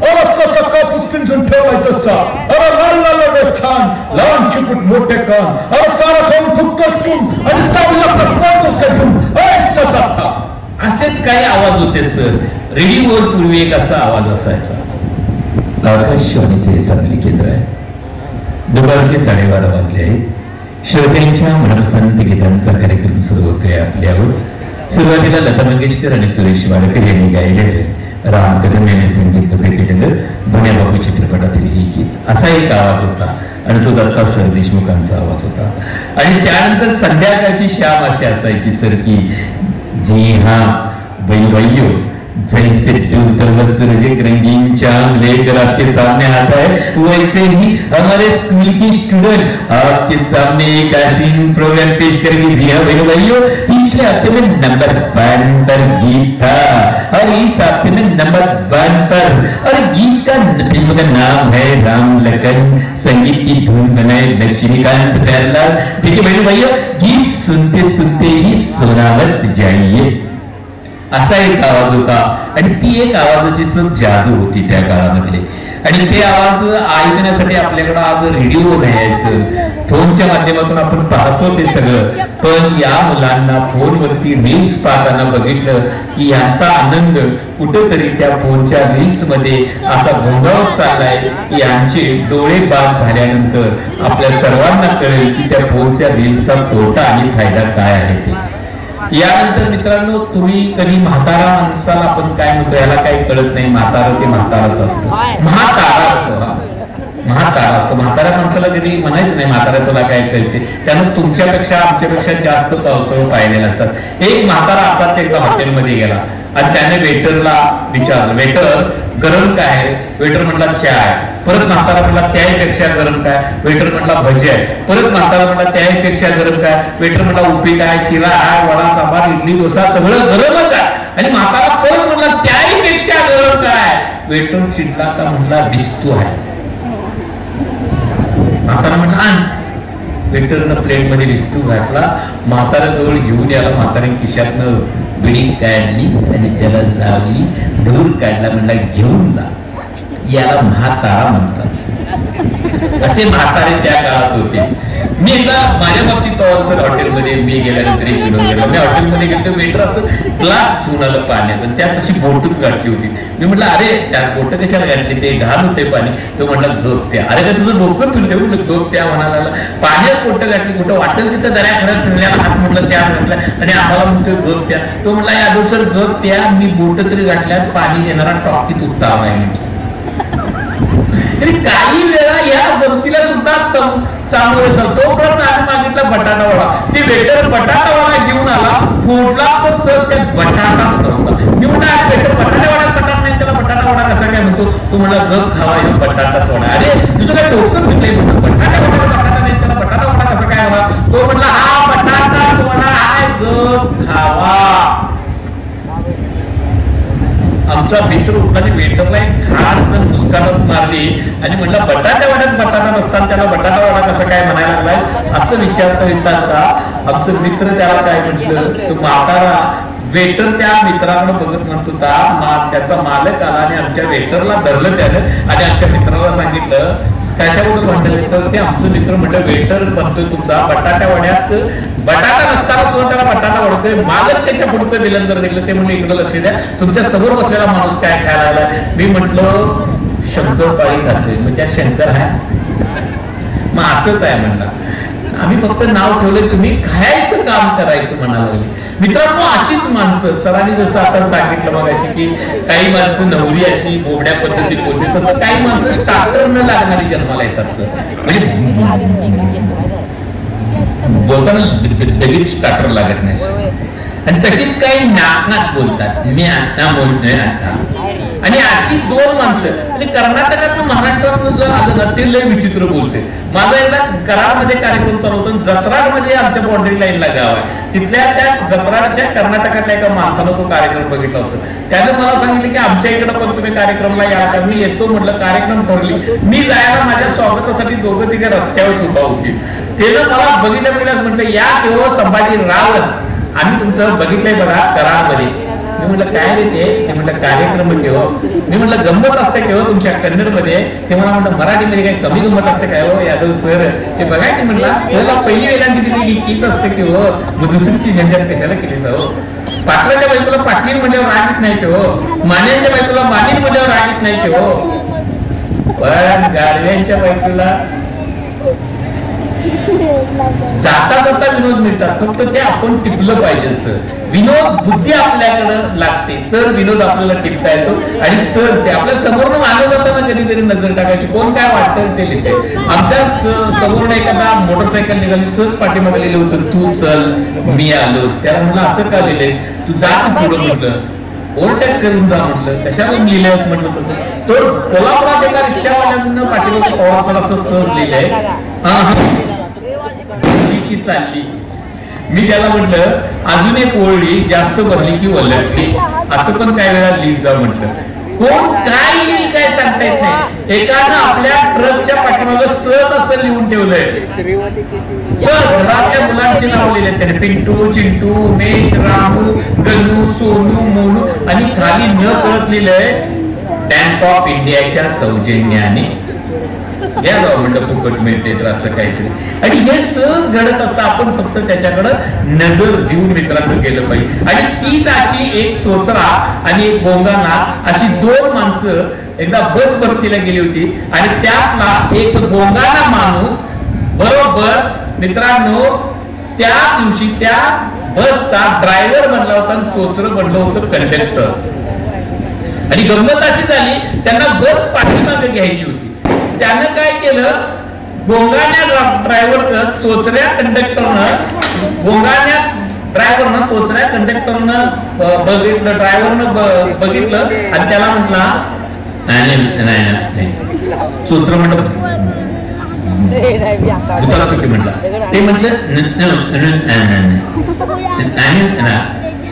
अरे ससा कापूस पिंजून ठेवलाय तसा, अरे लाल लाल छान लहान चिकट मोठे कान, अरे चारा खाऊन फुकतोस तू आणि चालू लागतोस बोलतोस काय तू ससा. असेच काही आवाज होते सर. रेडिओवर पूर्वी एक असा आवाज असायचा. आकाशवाणीचे सांगली केंद्र आहे. दुपारचे 12:30 वाजले आहेत. श्रोत्यांच्या मनपसंत गीतांचा कार्यक्रम सुरू होतोय आपल्यावर. सुरुवातीला लता मंगेशकर आणि सुरेश वाडकर यांनी गायले राम कदम यांनी संगीतबद्ध केलेलं भण्या बापू चित्रपटातील ही गीत असा एक आवाज होता आणि तो दत्ता सर देशमुखांचा आवाज होता. आणि त्यानंतर संध्याकाळची श्याम अशी असायची सर की जी हाँ बैलभाइयों जैसे दूर सूरज एक रंगीन चांद लेकर आपके सामने आता है वैसे ही हमारे स्कूल की स्टूडेंट आपके सामने एक हसीन प्रोग्राम पेश करेंगे. जी हाँ भाइयों, पिछले हफ्ते में नंबर 1 पर गीत था और इस हफ्ते में नंबर 1 पर, और गीत का फिल्म का नाम है राम लखन, संगीत की धुन बनाए लक्ष्मीकांत प्यारलाल. देखिए भाइयों, गीत सुनते सुनते ही सोनावत जाइए असा एक आवाज होता. आणि ती एक आवाजाची जादू होती त्या काळामध्ये. आणि ते आवाज ऐकण्यासाठी आपल्याकडे आज रेडिओ न्यायचं, फोनच्या माध्यमातून आपण पाहतो ते सगळं. पण या मुलांना फोनवरती रील्स पाहताना बघितलं की यांचा आनंद कुठेतरी त्या फोनच्या रील्स मध्ये असा घोंगावत चाललाय की यांचे डोळे बाद झाल्यानंतर आपल्या सर्वांना कळेल की त्या फोनच्या रील्सचा तोटा आणि फायदा काय आहे ते. यानंतर मित्रांनो, तुम्ही कधी म्हातारा माणसाला आपण काय म्हणतो याला काही कळत नाही. म्हातारा ते म्हाताराच असतो, म्हातारा असतो, म्हातारा असतो. म्हातारा माणसाला कधी म्हणायचं नाही म्हातारा तुला काय कळते. त्यानं तुमच्यापेक्षा आमच्यापेक्षा जास्त पावसाळी पाहिलेले असतात. एक म्हातारा असाच एकदा हॉटेलमध्ये गेला आणि त्याने वेटरला विचारलं, वेटर गरम काय आहे? वेटर म्हटला चहा आहे. परत म्हातारा म्हटला त्याहीपेक्षा गरम काय? वेटर म्हटला भजी आहे. परत म्हातारा म्हटला त्याहीपेक्षा गरम काय? वेटर म्हटला उपीट आहे, शिरा आहे, वडा सांबार, इडली डोसा सगळं गरमच आहे. आणि म्हातारा परत म्हटला त्याहीपेक्षा गरम काय? वेटर चिडला का म्हटला दिसतो आहे. म्हातारा म्हटला आण. वेटरनं प्लेट मध्ये विस्तू घातला, म्हातारा जवळ घेऊन याला. म्हातारा खिशातनं बिडी काढली आणि त्याला लावली, धूर काढला, म्हणला घेऊन जा. याला म्हातारा म्हणतात. असे म्हातारे त्या काळात होते. मी एकदा माझ्या बाबतीत हॉटेलमध्ये मी गेल्यानंतर एक विनोद गेला. मी हॉटेलमध्ये गेलो, वेटर असं ग्लास घेऊन आलं पाण्याचं, त्यात तशी बोटच गाठली होती. मी म्हटलं अरे त्यात बोट कशाला गाठली, ते घाण होते पाणी. तो म्हटलं झोप त्या. अरे का तुझं डोकं फिरते? म्हटलं झोप त्या म्हणाला. पाण्यात बोट गाठली, कुठं वाटेल तिथं दऱ्या खरं फिरल्याला हात म्हटलं त्या म्हटलं आणि आम्हाला म्हणतो झोप त्या. तो म्हटला यादव सर झोप त्या, मी बोट तरी गाठल्यात पाणी देणारा टॉकीत उत्ताव आहे म्हटलं. तरी काही वेळा या गमतीला सुद्धा सामोरे जातो. तोपर्यंत आम्ही मागितला बटाटा वडा. ते वेटर बटाटा वडा घेऊन आला, फोडला तर सर त्या बटाटा होता. मी म्हणा वेटर बटाटा वडा बटाटा नाही, त्याला बटाटा वडा कसा काय म्हणतो? तो म्हणला गप खावा हे बटाटा वडा. अरे तुझं काय डोकं फिरलंय? बटाटा वडा बटाटा नाही, त्याला बटाटा वडा कसा काय हवा? तो म्हणला हा बटाटाच वडा आहे, गप खावा. आमचा मित्र उठला आणि वेटरला एक खास मुस्कानात मारली आणि म्हणला बटाट्या वाड्यात बटाटा नसताना त्याला बटाटा वडा कसं काय म्हणायला लागलाय असं विचारता विचारता आमचं मित्र त्याला काय म्हटलं, तो म्हातारा वेटर त्या मित्राकडे बघत म्हणत होता. त्याचा मालक आला आणि आमच्या वेटरला धरलं त्यानं आणि आमच्या मित्राला सांगितलं कशाबद्दल म्हणतात. तर ते आमचं मित्र म्हटलं वेटर म्हणतोय तुमचा बटाट्या वड्यात बटाटा नसताना सुद्धा त्याला बटाटा वाढतोय. मालक त्याच्या पुढचं विलन जर दिलं ते म्हणलं इकडं लक्ष द्या, तुमच्या समोर बसलेला माणूस काय खायला लागला. मी म्हटलं शंकर पाळी खातोय. मग त्या शंकर आहे? मग असंच आहे म्हणला. आम्ही फक्त नाव ठेवलं, तुम्ही खायचं काम करायचं म्हणाला. मित्रांनो अशीच माणसं सरांनी जसं आता सांगितलं मग अशी की काही माणसं नवरी अशी बोबड्या पद्धतीत होते, तसं काही माणसं स्टार्टर न लागणारी जन्माला येतात. म्हणजे बोलताना लगेच स्टार्टर लागत नाही. आणि तशीच काही नाकात बोलतात, मी आता बोलतोय आता. आणि अशी दोन माणसं आणि कर्नाटकात महाराष्ट्रात जर आलं ना ते लय विचित्र बोलते. माझा एकदा कराडमध्ये कार्यक्रम चालू होता. जत्राडमध्ये आमच्या बाउंड्री लाईनला गाव आहे. तिथल्या त्या जत्राडच्या कर्नाटकातल्या एका माणसानं तो कार्यक्रम बघितला होता. त्यानं मला सांगितलं की आमच्या इकडे पण तुम्ही कार्यक्रमला या का? मी येतो म्हटलं. कार्यक्रम ठरली. मी जायला माझ्या स्वागतासाठी दोघं तिघे रस्त्यावर उभा होती. त्यानं मला बघितल्या म्हटलं या केवळ संभाजी रावत आम्ही तुमचं बघितलंय बघा कराडमध्ये. मी म्हटलं काय रे ते म्हटलं कार्यक्रम केव्हा. मी म्हटलं गंमत असते केव्हा तुमच्या कन्नडमध्ये. ते मला म्हटलं मराठीमध्ये काही कमी गंमत असते काय हो यादव सर ते बघाय की म्हटलं त्याला पहिली वेळांची दिलेली कीच असते की हो, मग दुसरीची झंझट कशाला केलीस हो. पाटलाच्या बायकोला पाटलीन म्हणल्यावर रागीत नाही की हो, मान्यांच्या बायकोला मानीन म्हणल्यावर रागीत नाही की हो, पण गाडव्यांच्या बायकोला जाता जाता विनोद मिळतात, फक्त ते आपण टिपलं पाहिजे सर. विनोद बुद्धी आपल्याकडं लागते तर विनोद आपल्याला टिपता येतो. आणि सर ते आपल्या समोरनं मागं जाताना कधीतरी नजर टाकायची, कोण काय वाटतं ते लिहिते. आमच्या समोरनं एखादा मोटरसायकल निघाली, सहज पाठीमागे लिहिलं होतं, तू चल मी आलोस. त्याला म्हणलं असं का लिहिलेस, तू जा पुढं म्हटलं, ओव्हरटेक करून जा म्हटलं, कशाला लिहिलंस म्हटलं तसं. तर कोल्हापुरात एका रिक्षावाल्यानं पाठीमागे पवार असं सहज लिहिलंय, की चालली. मी त्याला म्हटलं अजून एक ओळी जास्त भरली की ओलटली, असं पण काय वेळा लिहित जा म्हटलं. कोण काय लिहिल काय सांगता येत नाही. एकानं आपल्या ट्रकच्या पाठीमागे सहज असं लिहून ठेवलंय, घरातल्या मुलांची नाव लिहिले त्याने, पिंटू, चिंटू, उमेश, रामू, गणू, सोनू, मोनू, आणि खाली न कळत लिहिलंय बँक ऑफ इंडियाच्या सौजन्याने या जाऊ म्हणलं, फुकट मिळते तर असं काहीतरी. आणि हे सहज घडत असतं, आपण फक्त त्याच्याकडं नजर देऊन मित्रांनो गेलं पाहिजे. आणि तीच अशी एक चोचरा आणि एक गोंगाना अशी दोन माणसं एकदा बस भरतीला गेली होती. आणि त्यातला एक गोंगाना माणूस बरोबर मित्रांनो त्या दिवशी त्या बसचा ड्रायव्हर बनला होता आणि चोचरं बनलं होतं कंडक्टर. आणि गंमत अशी झाली, त्यांना बस पाठीमागे घ्यायची होती. त्यानं काय केलं, गोंगाण्या ड्रायव्हरनं चोचऱ्या कंडक्टरनं चोचऱ्या कंडक्टरनं बघितलं, ड्रायव्हरनं बघितलं आणि त्याला म्हटला चोचरं म्हटलं म्हटलं, ते म्हटलं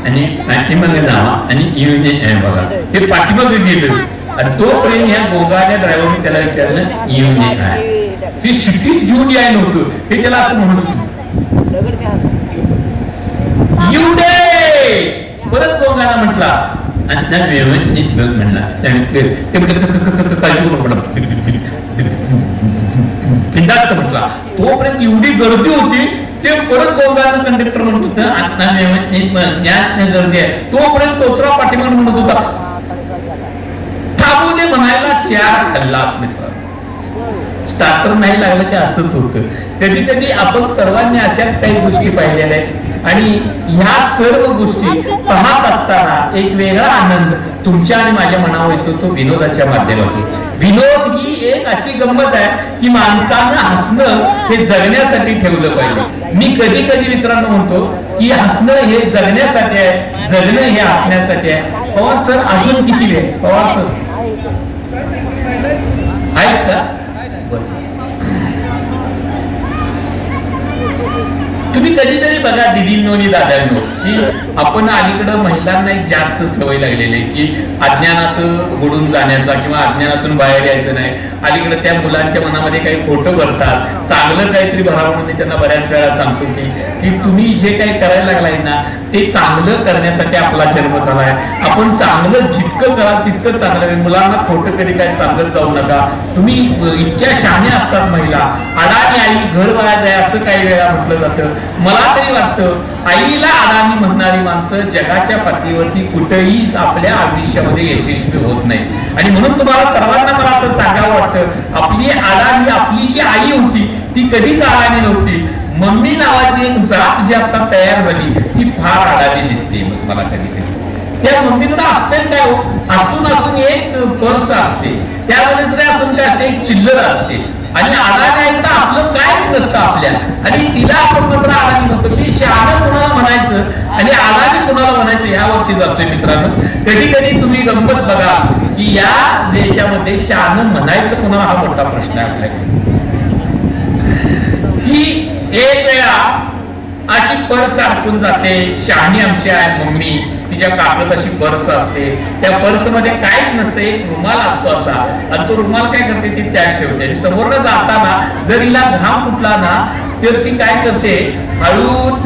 आणि मग जावा आणि येऊन बघा. ते पाठीमागे गेलं आणि तोपर्यंत ह्या गोंगाण्या ड्रायव्हरने त्याला विचारलं येऊन ये काय, ती शिट्टीच घेऊन याय नव्हतं, ते त्याला असं म्हणत येऊ दे. परत गोंगाणा म्हटला म्हणला, ते बिंदास्त म्हटला. तोपर्यंत एवढी गर्दी होती, ते परत गोंगाणा कंडक्टर म्हणत होतं गर्दी आहे. तोपर्यंत चोचरा पाठीमागे म्हणत होता थांबू दे म्हणायला चार खल्लास मित्र. स्टार्टर नाही लागलं ते असंच होतं. कधी कधी आपण सर्वांनी अशाच काही गोष्टी पाहिलेल्या आहेत. आणि ह्या सर्व गोष्टी पाहत असताना एक वेगळा आनंद तुमच्या आणि माझ्या मनावर येतो, तो विनोदाच्या माध्यमातून. विनोद ही एक अशी गंमत आहे की माणसानं हसणं हे जगण्यासाठी ठेवलं पाहिजे. मी कधी कधी मित्रांनो म्हणतो की हसणं हे जगण्यासाठी आहे, जगणं हे हसण्यासाठी आहे. पवार सर अजून किती वेळ, पवार सर आहेत का? तुम्ही कधीतरी बघा दिदींनो आणि दादांनो की आपण अलीकडं महिलांना एक जास्त सवय लागलेली आहे की अज्ञानात बुडून जाण्याचा किंवा अज्ञानातून बाहेर यायचं नाही. अलीकडे त्या मुलांच्या मनामध्ये काही खोटं भरतात, चांगलं काहीतरी भरावं म्हणून त्यांना बऱ्याच वेळा सांगतो की तुम्ही जे काही करायला लागलाय ना ते चांगलं करण्यासाठी आपला जन्म झालाय. आपण चांगलं जितकं कराल तितकं चांगलं. मुलांना खोटं कधी काय सांगत जाऊ नका. तुम्ही इतक्या शहाण्या असतात महिला, अडाणी आई घर वाया जाय असं काही वेळा म्हटलं जातं. मला तरी वाटतं आईला अडाणी म्हणणारी माणसं जगाच्या पातळीवरती कुठेही आपल्या आयुष्यामध्ये यशस्वी होत नाही. आणि म्हणून तुम्हाला सर्वांना मला असं सांगावं वाटतं, आपली अडाणी आपली जी आई होती ती कधीच अडाणी नव्हती. मम्मी नावाची एक जात जी आता तयार झाली ती फार अडाणी दिसते मला कधी कधी. त्या मम्मीकडे असते काय असून एक पर्स असते, त्यामध्ये जर आपण काय असते एक चिल्लर असते. आणि अडाणी आपलं कायच नसतं आपल्या, आणि तिला आपण मात्र अडाणी म्हणतो. की शहाणं कुणाला म्हणायचं आणि अडाणी कुणाला म्हणायचं यावरती जातोय मित्रांनो. कधी कधी तुम्ही गंमत बघा की या देशामध्ये शहाणं म्हणायचं कुणाला हा मोठा प्रश्न आहे आपल्याकडे. जी एक वेळा अशी पर्स अडकून जाते. शहाणी आमची आहे मम्मी, तिच्या काकत अशी पर्स असते. त्या पर्स मध्ये काहीच नसतं, एक रुमाल असतो असा, आणि तो रुमाल काय करते ती त्यात ठेवते. समोरनं जाताना जर हिला घाम फुटला ना तर ती काय करते, हळूच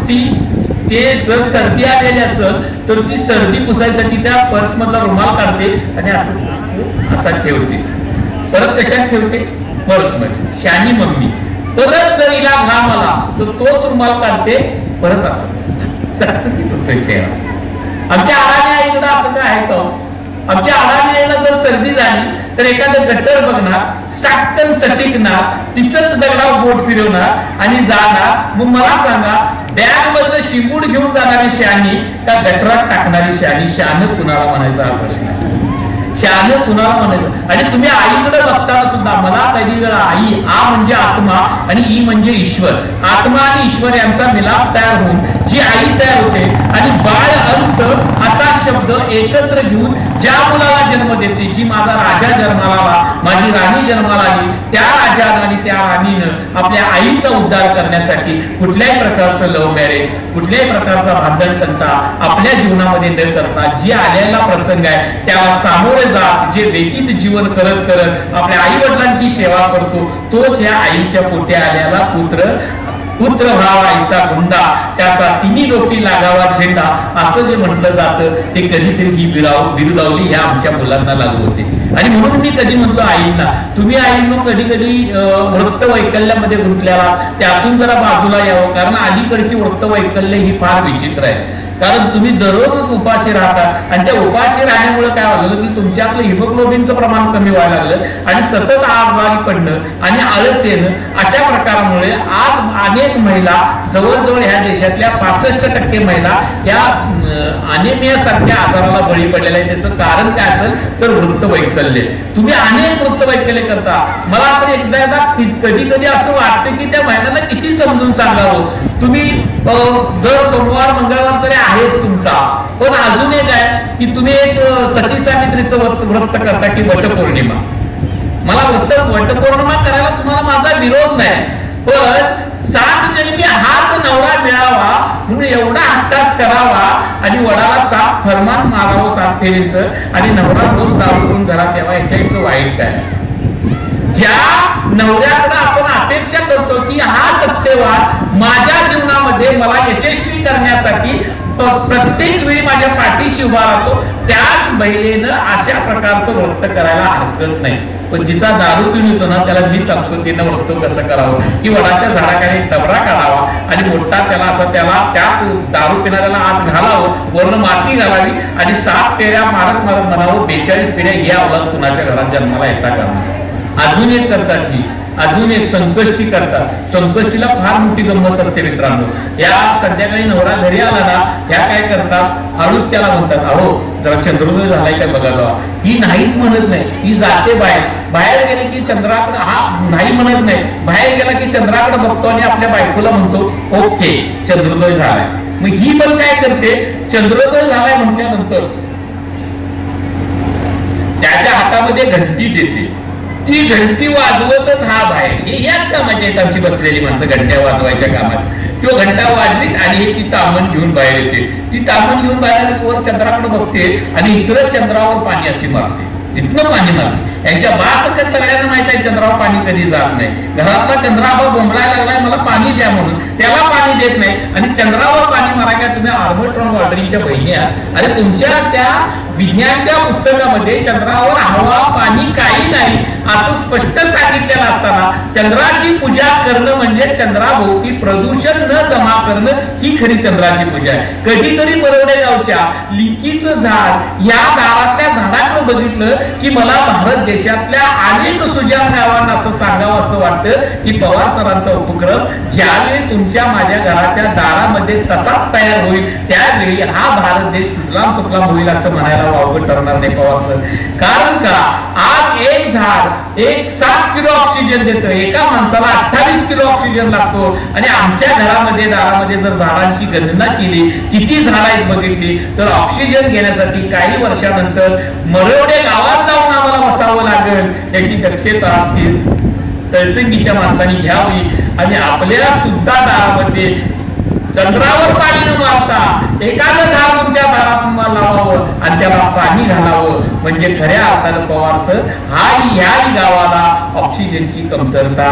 ते जर सर्दी आलेली असेल तर ती सर्दी पुसायसाठी त्या पर्स मधला रुमाल काढते आणि असा ठेवते. परत कशात ठेवते, पर्स मध्ये. शहाणी मम्मी. परत जर हिला घाम आला तर तोच रुमाल काढते, परत असं चकचकीत होतोय चेहरा. आमच्या अडाणी आईकडे असं काय आहे का? आमच्या अडाणी आईला जर सर्दी झाली तर एखादं गट्टर बघणार, साटकन सटिकणार, तिचंच दगडावर बोट फिरवणार आणि जाणार. मग मला सांगा, बॅग मधलं शिंबूड घेऊन जाणारी शहाणी का गटरात टाकणारी शहाणी? शहाणं कुणाला म्हणायचा हा प्रश्न आहे. शहाणं कुणाला म्हणायचं? आणि तुम्ही आईकडे बघताना सुद्धा मला काही वेळा आई आ म्हणजे आत्मा आणि ई म्हणजे ईश्वर, आत्मा आणि ईश्वर यांचा मिलाप तयार होऊन जी आई तयार होते आणि बाळ अंत असा शब्द एकत्र घेऊन ज्या मुलाला जन्म देते, जी माझा राजा जन्माला आला, माझी राणी जन्माला आली, त्या राजानं आणि त्या राणीनं आपल्या आईचा उद्धार करण्यासाठी कुठल्याही प्रकारचं लव्ह मॅरेज, कुठल्याही प्रकारचा भांडणतंटा आपल्या जीवनामध्ये न करता जी आलेला प्रसंग आहे त्याला सामोरे जा, जे व्यतीत जीवन करत करत आपल्या आई वडिलांची सेवा करतो, तोच या आईच्या पोटी आलेला पुत्र व्हावा ऐसा गुंडा, त्याचा तिन्ही डोकी लागावा झेंडा, असं जे म्हटलं जातं ते कधीतरी ही बिरुदावली ह्या आमच्या मुलांना लागू होते. आणि म्हणून मी कधी म्हणतो आईंना, तुम्ही आईंनो कधी कधी वृत्त वैकल्यामध्ये गुंतल्याला त्यातून जरा बाजूला यावं, कारण अलीकडची वृत्त वैकल्य ही फार विचित्र आहे. कारण तुम्ही दररोजच उपाशी राहता आणि त्या उपाशी राहण्यामुळे काय झालं की तुमच्यातलं हिमोग्लोबिनचं प्रमाण कमी व्हायला लागलं आणि सतत आजारी पडणं आणि आळस येणं अशा प्रकारामुळे आज अनेक महिला, जवळजवळ ह्या देशातल्या 65% महिला या अनेमियासारख्या आजाराला बळी पडलेल्या आहेत. त्याचं कारण काय असेल तर वृत्त वैकल्य. तुम्ही अनेक वृत्त वैकल्य करता. मला तर एकदा कधी कधी असं वाटतं की त्या महिलांना किती समजून सांगावं. तुम्ही दर सोमवार मंगळवार तरी आहेच तुमचा, पण अजून एक आहे की तुम्ही एक सती सावित्रीचं व्रत करता की वटपौर्णिमा. मला वटपौर्णिमा करायला तुम्हाला माझा विरोध नाही, पण 7 जन्मी हाच नवरा मिळावा म्हणून एवढा हट्टास करावा आणि वडाला 7 फरमान मारावं 7 फेरीचं आणि नवरा रोज दारू करून घरात यावा, याच्या इतकं वाईट काय? ज्या नवऱ्याकडे आपण अपेक्षा करतो की हा सत्यवान माझ्या जीवनामध्ये मला यशस्वी करण्यासाठी प्रत्येक वेळी माझ्या पाठीशी उभा राहतो, त्याच महिलेनं अशा प्रकारचं व्रत करायला हरकत नाही. पण जिचा दारू पिऊन येतो ना त्याला मी सांगतो तिनं व्रत कसं करावं की वडाच्या झाडाखाली डबरा काढावा आणि मोठा त्याला त्या दारू पिणाऱ्याला आत घालावं, वरून माती घालावी आणि 7 फेऱ्या मारत मारत म्हणावं 42 फेऱ्या ही अवलाद कुणाच्या घरात जन्माला येता करणार. अजून एक करतात ही, अजून एक संकष्टी करतात. संकष्टीला फार मोठी गंमत असते मित्रांनो. या संध्याकाळी नवरा घरी आला ना, ह्या काय करतात, हळूच त्याला म्हणतात अहो जरा चंद्रोदय झालाय काय बघायला. ही नाहीच म्हणत नाही, ही जाते बाहेर गेली की चंद्राकडे, हा नाही म्हणत नाही, बाहेर गेला की चंद्राकडे बघतो आणि आपल्या बायकोला म्हणतो ओके चंद्रोदय झालाय. मग ही पण काय करते, चंद्रोदय झालाय म्हटल्यानंतर त्याच्या हातामध्ये घंटी देते. ती घंटी वाजवतच हा बाहेर, याच कामाची आहेत आमची बसलेली माणसं घंट्या वाजवायच्या कामात. तो घंटा वाजली आणि ती तामण घेऊन बाहेर येते. ती तामण घेऊन बाहेर वर चंद्राकडे बघते आणि इकडं चंद्रावर पाणी अशी मारते, इथनं पाणी मारते. यांच्या बास असेल सगळ्यांना माहित आहे चंद्रावर पाणी कधी जात नाही. घरातला चंद्रावर बोंबलायला लागलाय मला पाणी द्या म्हणून, त्याला पाणी देत नाही आणि चंद्रावर पाणी मारायला तुम्ही आर्मस्ट्रॉंग ऑर्डरिंगच्या बहिणी आहात. आणि तुमच्या त्या विज्ञानच्या पुस्तकामध्ये चंद्रावर हवा पाणी काही नाही असं स्पष्ट सांगितलेलं असताना चंद्राची पूजा करणं म्हणजे चंद्राभोवती प्रदूषण न जमा करणं ही खरी चंद्राची पूजा आहे. कधीतरी बरोडे गावच्या लिकीचं झाड या दारातल्या झाडाकडे बघितलं की मला भारत देशातल्या अनेक सुजाण गावांना असं सांगावं असं वाटतं की पवार सरांचा उपक्रम ज्यावेळी तुमच्या माझ्या घराच्या दारामध्ये तसाच तयार होईल त्यावेळी हा भारत देश सुजलाम सुफलाम होईल असं म्हणायला वावगं ठरणार नाही पवार सर. कारण का आज एक झाड 7 किलो ऑक्सिजन देतं, एका माणसाला 28 किलो ऑक्सिजन लागतो. आणि आमच्या घरामध्ये दारामध्ये जर झाडांची गणना केली किती झाडं आहेत बघितली तर ऑक्सिजन घेण्यासाठी काही वर्षानंतर मरवडे गावात जाऊन आम्हाला बसावं लागेल याची दक्षता तळसंगीच्या माणसांनी घ्यावी आणि आपल्या सुद्धा दारामध्ये चंद्रावर पाणी न मारता एखादं झाड तुमच्या दारात लावावं आणि त्याला पाणी घालावं म्हणजे खऱ्या अर्थानं पवारचं ह्या गावाला ऑक्सिजनची कमतरता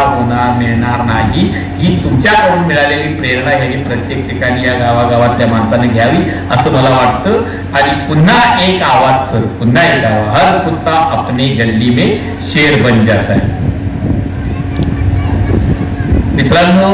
मिळणार नाही. ही तुमच्याकडून मिळालेली प्रेरणा यांनी प्रत्येक ठिकाणी या गावागावातल्या माणसाने घ्यावी असं मला वाटतं. आणि पुन्हा एक आवाज सर, पुन्हा एक आवाज, हर कुत्ता अपनी गल्ली में शेर बन जाता है. मित्रांनो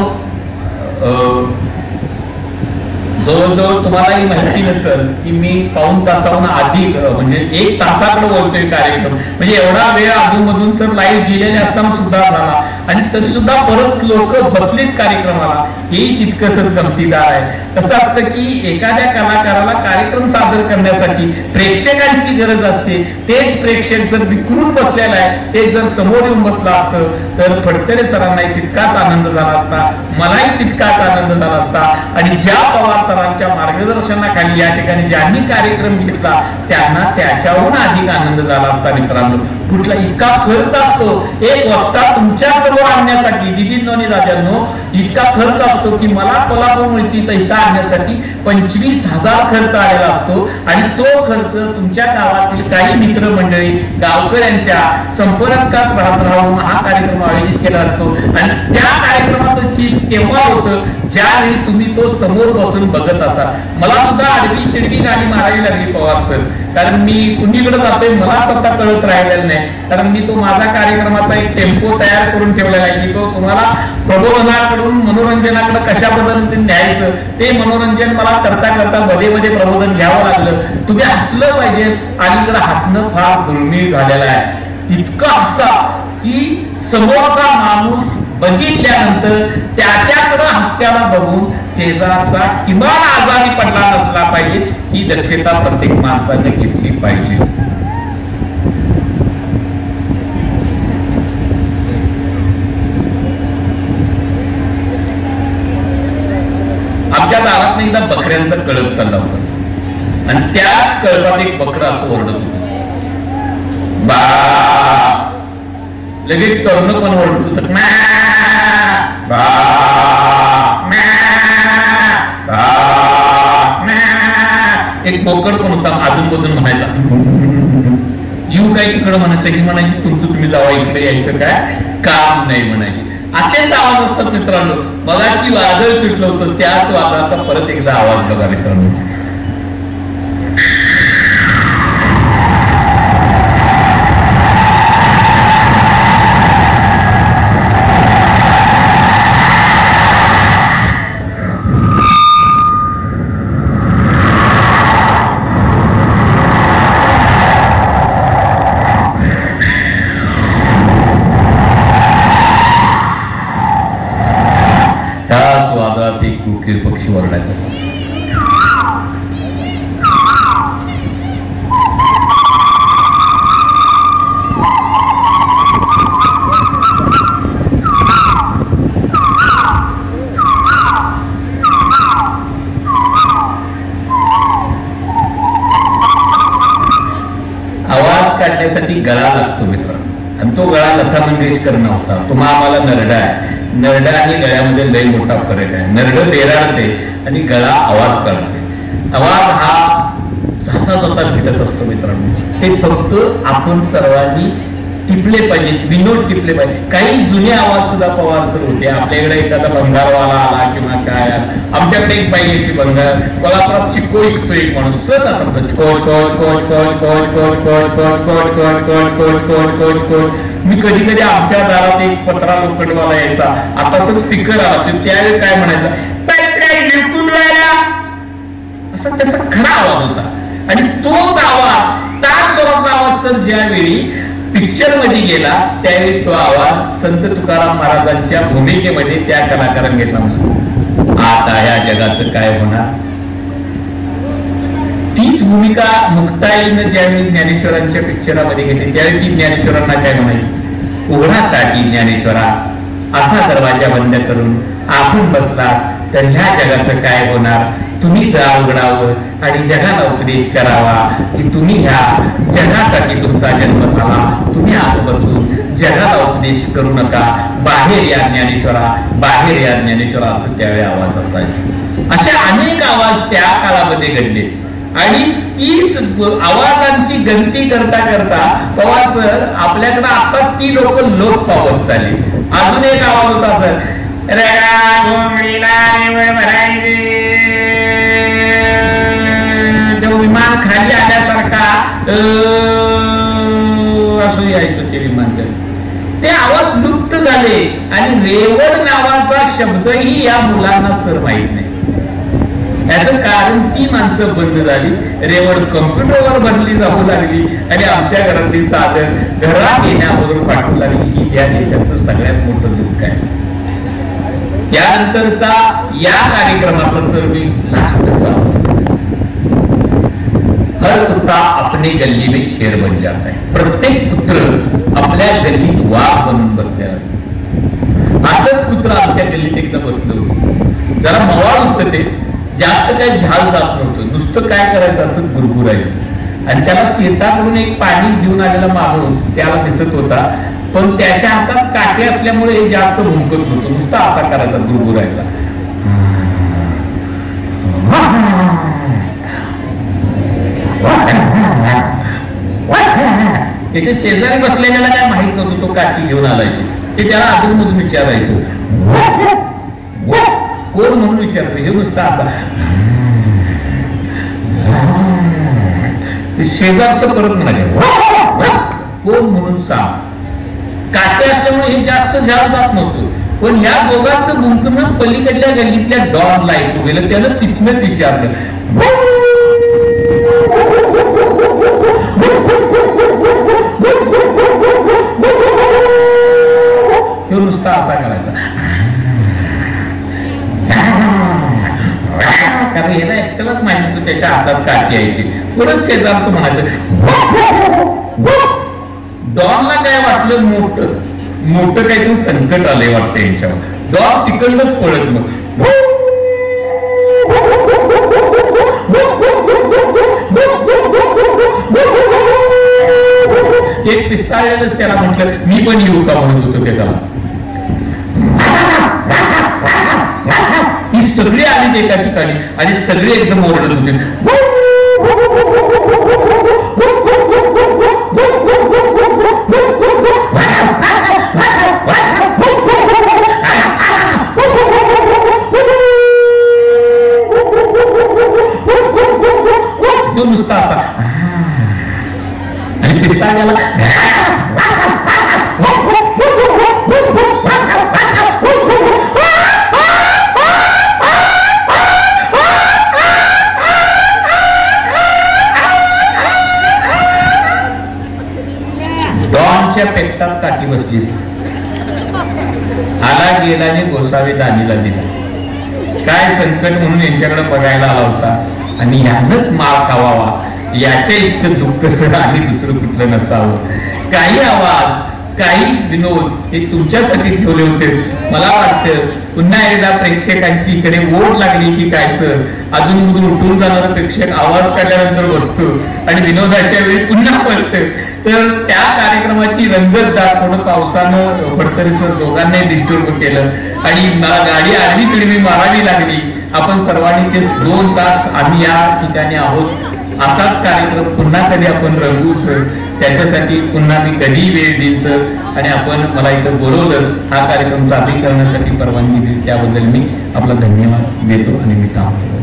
जवळजवळ तुम्हालाही माहिती नसेल की मी पाऊण तासाहून अधिक म्हणजे 1 तासाकडे बोलतोय कार्यक्रम, म्हणजे एवढा वेळ अधूनमधून सर लाईव्ह गेलेले असताना सुद्धा झाला आणि तरी सुद्धा परत लोक बसलीत कार्यक्रमाला, हेही तितकंच गमतीदार आहे. कसं असतं की एखाद्या कलाकाराला कार्यक्रम सादर करण्यासाठी प्रेक्षकांची गरज असते. तेच प्रेक्षक जर विखरून बसलेला आहे, ते जर समोर येऊन बसला असतं तर फडतरे सरांनाही तितकाच आनंद झाला असता, मलाही तितकाच आनंद झाला असता. आणि ज्या पवार सरांच्या मार्गदर्शनाखाली या ठिकाणी ज्यांनी कार्यक्रम घेतला त्यांना त्याच्याहून अधिक आनंद झाला असता. मित्रांनो, कुठला इतका खर्च असतो एक वक्ता तुमच्या समोर आणण्यासाठी, दिदींनो आणि राजांनो, इतका खर्च असतो की मला कोल्हापूर इथं आणण्यासाठी 25,000 खर्च आलेला असतो. आणि तो खर्च तुमच्या गावातील काही मित्रमंडळी गावकऱ्यांच्या संपर्कात राहून हा कार्यक्रम आयोजित केला असतो. आणि त्या कार्यक्रमाचं चीज केव्हा होतं, ज्यावेळी तुम्ही तो समोर बसून बघत असाल. मला सुद्धा आडवी तिडवी गाडी मारावी लागली पवार सर, कारण मी कुणीकडे जातोय मलाच आता कळत राहिलेलं नाही. कारण मी तो माझा कार्यक्रमाचा एक टेम्पो तयार करून ठेवलेला आहे की तो तुम्हाला प्रबोधनाकडून मनोरंजनाकडे कशा पद्धतीने न्यायचं, ते मनोरंजन मला करता करता मध्ये मध्ये प्रबोधन घ्यावं लागलं. तुम्ही हसलं पाहिजे, अलीकडे हसणं फार दुर्मिळ झालेलं आहे. इतकं हसा की समोरचा माणूस बघितल्यानंतर त्याच्याकडे हस्त्याला बघून शेजारचा किमान आजारी पडला नसला पाहिजे, ही दक्षता प्रत्येक माणसाने घेतली पाहिजे. आमच्या दारात एकदा बकऱ्यांचं कळप चाललं होतं आणि त्याच कळपात एक बकरा असं ओरडत होतं, बा. लगेच तरुण पण ओरडत होतं, एक बोकड पण होता अजून म्हणायचा, येऊ काय तिकडं म्हणायचं की म्हणायची तुमचं तुम्ही जावा, इकडे यायचं काय काम नाही म्हणायची. असेच आवाज असतात मित्रांनो. मगाशी वादळ सुटलं होतं, त्याच वादळाचा परत एकदा आवाज बघा मित्रांनो. पक्षी ओरडायचा असतो. आवाज काढण्यासाठी गळा लागतो मित्र, आणि तो गळा लता मंगेशकर नव्हता, तो आम्हाला नरडा आहे. नरडा आणि गळ्यामध्ये लय मोठा फरक आहे. नरड बेराडते आणि गळा आवाज काढते. आवाज हा जाता जाता भेटत असतो मित्रांनो. ते फक्त आपण सर्वांनी टिपले पाहिजे, विनोद टिपले पाहिजे. काही जुने आवाज सुद्धा पवार सर होते. आपल्याकडे एखादा भंगारवाला आला किंवा काय, आमच्याकडे एक बाई अशी भंगार कोल्हापुरात चिक्को ऐकतो एक माणूस सहज असा कोच कोच कोच कोच कोच कोच कोच कोच कोच कोच कोच कोच कोच कोच. मी कधी कधी आमच्या दारात एक पत्रा लोखंडवाला यायचा, आता सर स्पीकर आला, त्यावेळी काय म्हणायचा, असा त्याचा खरा आवाज होता. आणि तोच आवाज, त्याच स्वराचा आवाज सर ज्यावेळी पिक्चर मध्ये गेला त्यावेळी तो आवाज संत तुकाराम महाराजांच्या भूमिकेमध्ये त्या कलाकारांनी घेतला. आता या जगाचं काय होणार, तीच भूमिका मुक्ताईनं ज्यावेळी ज्ञानेश्वरांच्या पिक्चरामध्ये घेतली त्यावेळी ती ज्ञानेश्वरांना काय म्हणायची, उघडा ताटी ज्ञानेश्वरा, असा दरवाजा बंद करून आपण बसला तर ह्या जगाचं काय होणार. तुम्ही गाव उघडावं आणि जगाला उपदेश करावा की तुम्ही ह्या जगासाठी तुमचा जन्म झाला, तुम्ही आत बसून जगाला उपदेश करू नका, बाहेर या ज्ञानेश्वरा, बाहेर या ज्ञानेश्वरा, असं त्यावेळी आवाज असायचा. असे अनेक आवाज त्या काळामध्ये घडले. आणि तीच आवाजांची गणती करता करता पवार सर आपल्याकडे आता ती लोक पावत चालली. अजून एक आवाज होता सर, विमान खाली आल्यासारखा असं यायचं ते विमान. ते आवाज लुप्त झाले आणि रेवड नावाचा शब्दही या मुलांना सर माहित नाही. याचं कारण ती माणसं बंद झाली, रेवड कम्प्युटरवर भरली जाऊ लागली आणि आमच्या घरातली चादर घरात येण्याबरोबर पाठवू लागली की या देशाचं सगळ्यात मोठं दुःख आहे. यानंतरचा या कार्यक्रमाचा सर मी लास्टचा, हर कुत्रा अपने गल्ली में शेर बन जाता है. प्रत्येक कुत्र आपल्या गल्लीत वाघ बनून बसलेला असतो. असंच कुत्र आमच्या गल्लीत एकदा बसलं होतं. जरा मवाळ होतं ते, जास्त काही झाल जात नव्हतं, नुसतं काय करायचं असं गुरगुरायचं. आणि त्याला शेताकडून एक पाणी घेऊन आलेला माणूस त्याला दिसत होता, पण त्याच्या हातात काटे असल्यामुळे हे जास्त भुंकत नव्हतं, नुसता असा करायचा, गुरगुरायचा. त्याच्या शेजारी बसलेल्याला काय माहित नव्हतं तो काठी घेऊन आलाय ते त्याला अधूनमधून विचारायचं, कोण म्हणून विचारतो, हे नुसता असा शेजारचं परत म्हणाले, कोण म्हणून सांग. काटे असल्यामुळे हे जास्त झाड जात नव्हतं, पण ह्या दोघांचं मुंकणं पलीकडल्या गल्लीतल्या डॉनला ऐकू गेलं. त्यानं तिथनंच विचारलं, नुसता असा करायचा, कारण याला एकट्यालाच माहिती होतं त्याच्या हातात काठी आहे ती. परत शेजारचं म्हणायचं, डॉनला काय वाटलं, मोठं काहीतरी संकट आलंय वाटतं यांच्यावर. डॉन तिकडनंच पळत मग एक पिसाळ्यालाच त्याला म्हटलं, मी पण येऊ का म्हणत होतो त्याला. ही सगळी आली एका ठिकाणी आणि सगळे एकदम ओरडत होते. तो नुसता असा आणि पिस्ताळ्याला डॉनच्या पेटात काठी बसली. आला गेला आणि गोसावी दानीला दिला. काय संकट म्हणून यांच्याकडे बघायला आला होता आणि यानंच मार खावावा, याच्या इतकं दुःख सर आणि दुसरं कुठलं नसावं. काही आवाज, काही विनोद हे तुमच्यासाठी ठेवले होते. मला वाटतं पुन्हा एकदा प्रेक्षकांची इकडे ओढ लागली की काय सर, अजून उठून जाणारा प्रेक्षक आवाज काढल्यानंतर बसतो आणि विनोदाच्या वेळी पुन्हा पडतं. तर त्या कार्यक्रमाची रंगत दाखवणं पावसानं पडतरी सर दोघांनाही डिस्टर्ब केलं आणि मला गाडी आडवी तिडवी मारावी लागली. आपण सर्वांनी ते 2 तास आम्ही या ठिकाणी आहोत. असाच कार्यक्रम पुन्हा कधी आपण रंगवू सर, त्याच्यासाठी पुन्हा मी कधी वेळ देईन सर. आणि आपण मला इथं बोलवलं, हा कार्यक्रम चालू करण्यासाठी परवानगी दिली, त्याबद्दल मी आपला धन्यवाद देतो आणि मी काम करतो.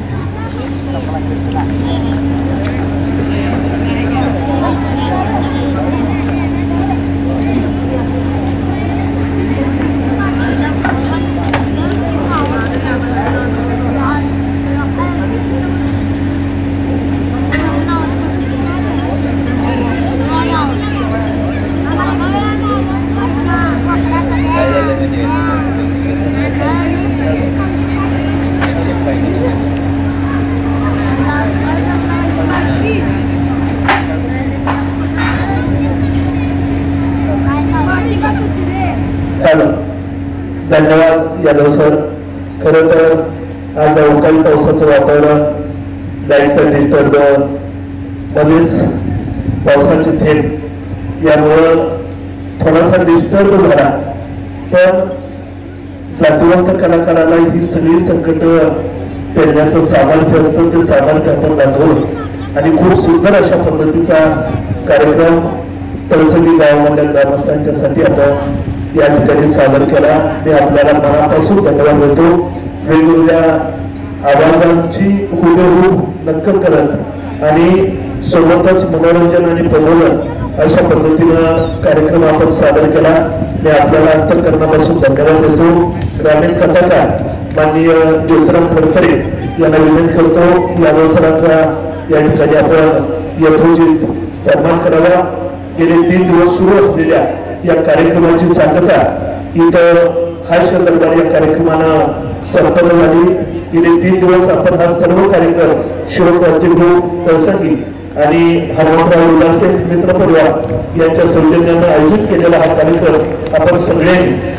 धन्यवाद यादव सर. खरं तर आज अवकाळी पावसाचं वातावरण, लाईटचा डिस्टर्ब, मध्येच पावसाचे थेंब यामुळं थोडासा डिस्टर्ब झाला. पण जातिवंत कलाकाराला ही सगळी संकट पेरण्याचं सामर्थ्य असतं, ते सामर्थ्य आपण दाखवलं आणि खूप सुंदर अशा पद्धतीचा कार्यक्रम तळसंगी गावामधल्या ग्रामस्थांच्यासाठी आपण या ठिकाणी सादर केला. मी आपल्याला मनापासून धन्यवाद देतो. वेगवेगळ्या आवाजांची हुबेहूब नक्कल करत आणि सोबतच मनोरंजन आणि प्रबोधन अशा पद्धतीनं कार्यक्रम आपण सादर केला. मी आपल्याला अंतःकरणापासून धन्यवाद देतो. ग्रामीण कथाकार माननीय ज्योतिराम फडतरे यांना विनंती करतो यादव सरांचा या ठिकाणी आपण यथोचित सन्मान करावा। गेले 3 दिवस सुरू असलेल्या या कार्यक्रमाची सांगता इथं हास्य दरबार या कार्यक्रमानं संपन्न झाली। गेले 3 दिवस आपण हा सर्व कार्यक्रम शिवक्रांतीगृह तळसंगी आणि हनुमंतराव उल्हासे मित्र परिवार यांच्या सौजन्यानं आयोजित केलेला हा कार्यक्रम आपण सगळ्यांनी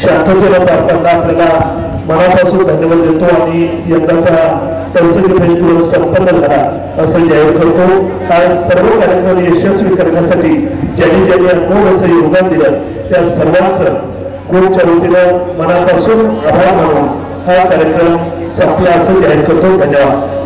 शांततेला पार पाडला। आपल्याला मनापासून धन्यवाद देतो आणि यंदाचा तळसंगी फेस्टिवल संपन्न झाला असं जाहीर करतो। हा सर्व कार्यक्रम यशस्वी करण्यासाठी ज्यांनी अनुभव असं योगदान दिलं त्या सर्वांचं ग्रुपच्या वतीनं मनापासून आभार मानून हा कार्यक्रम संपला असं जाहीर करतो। धन्यवाद।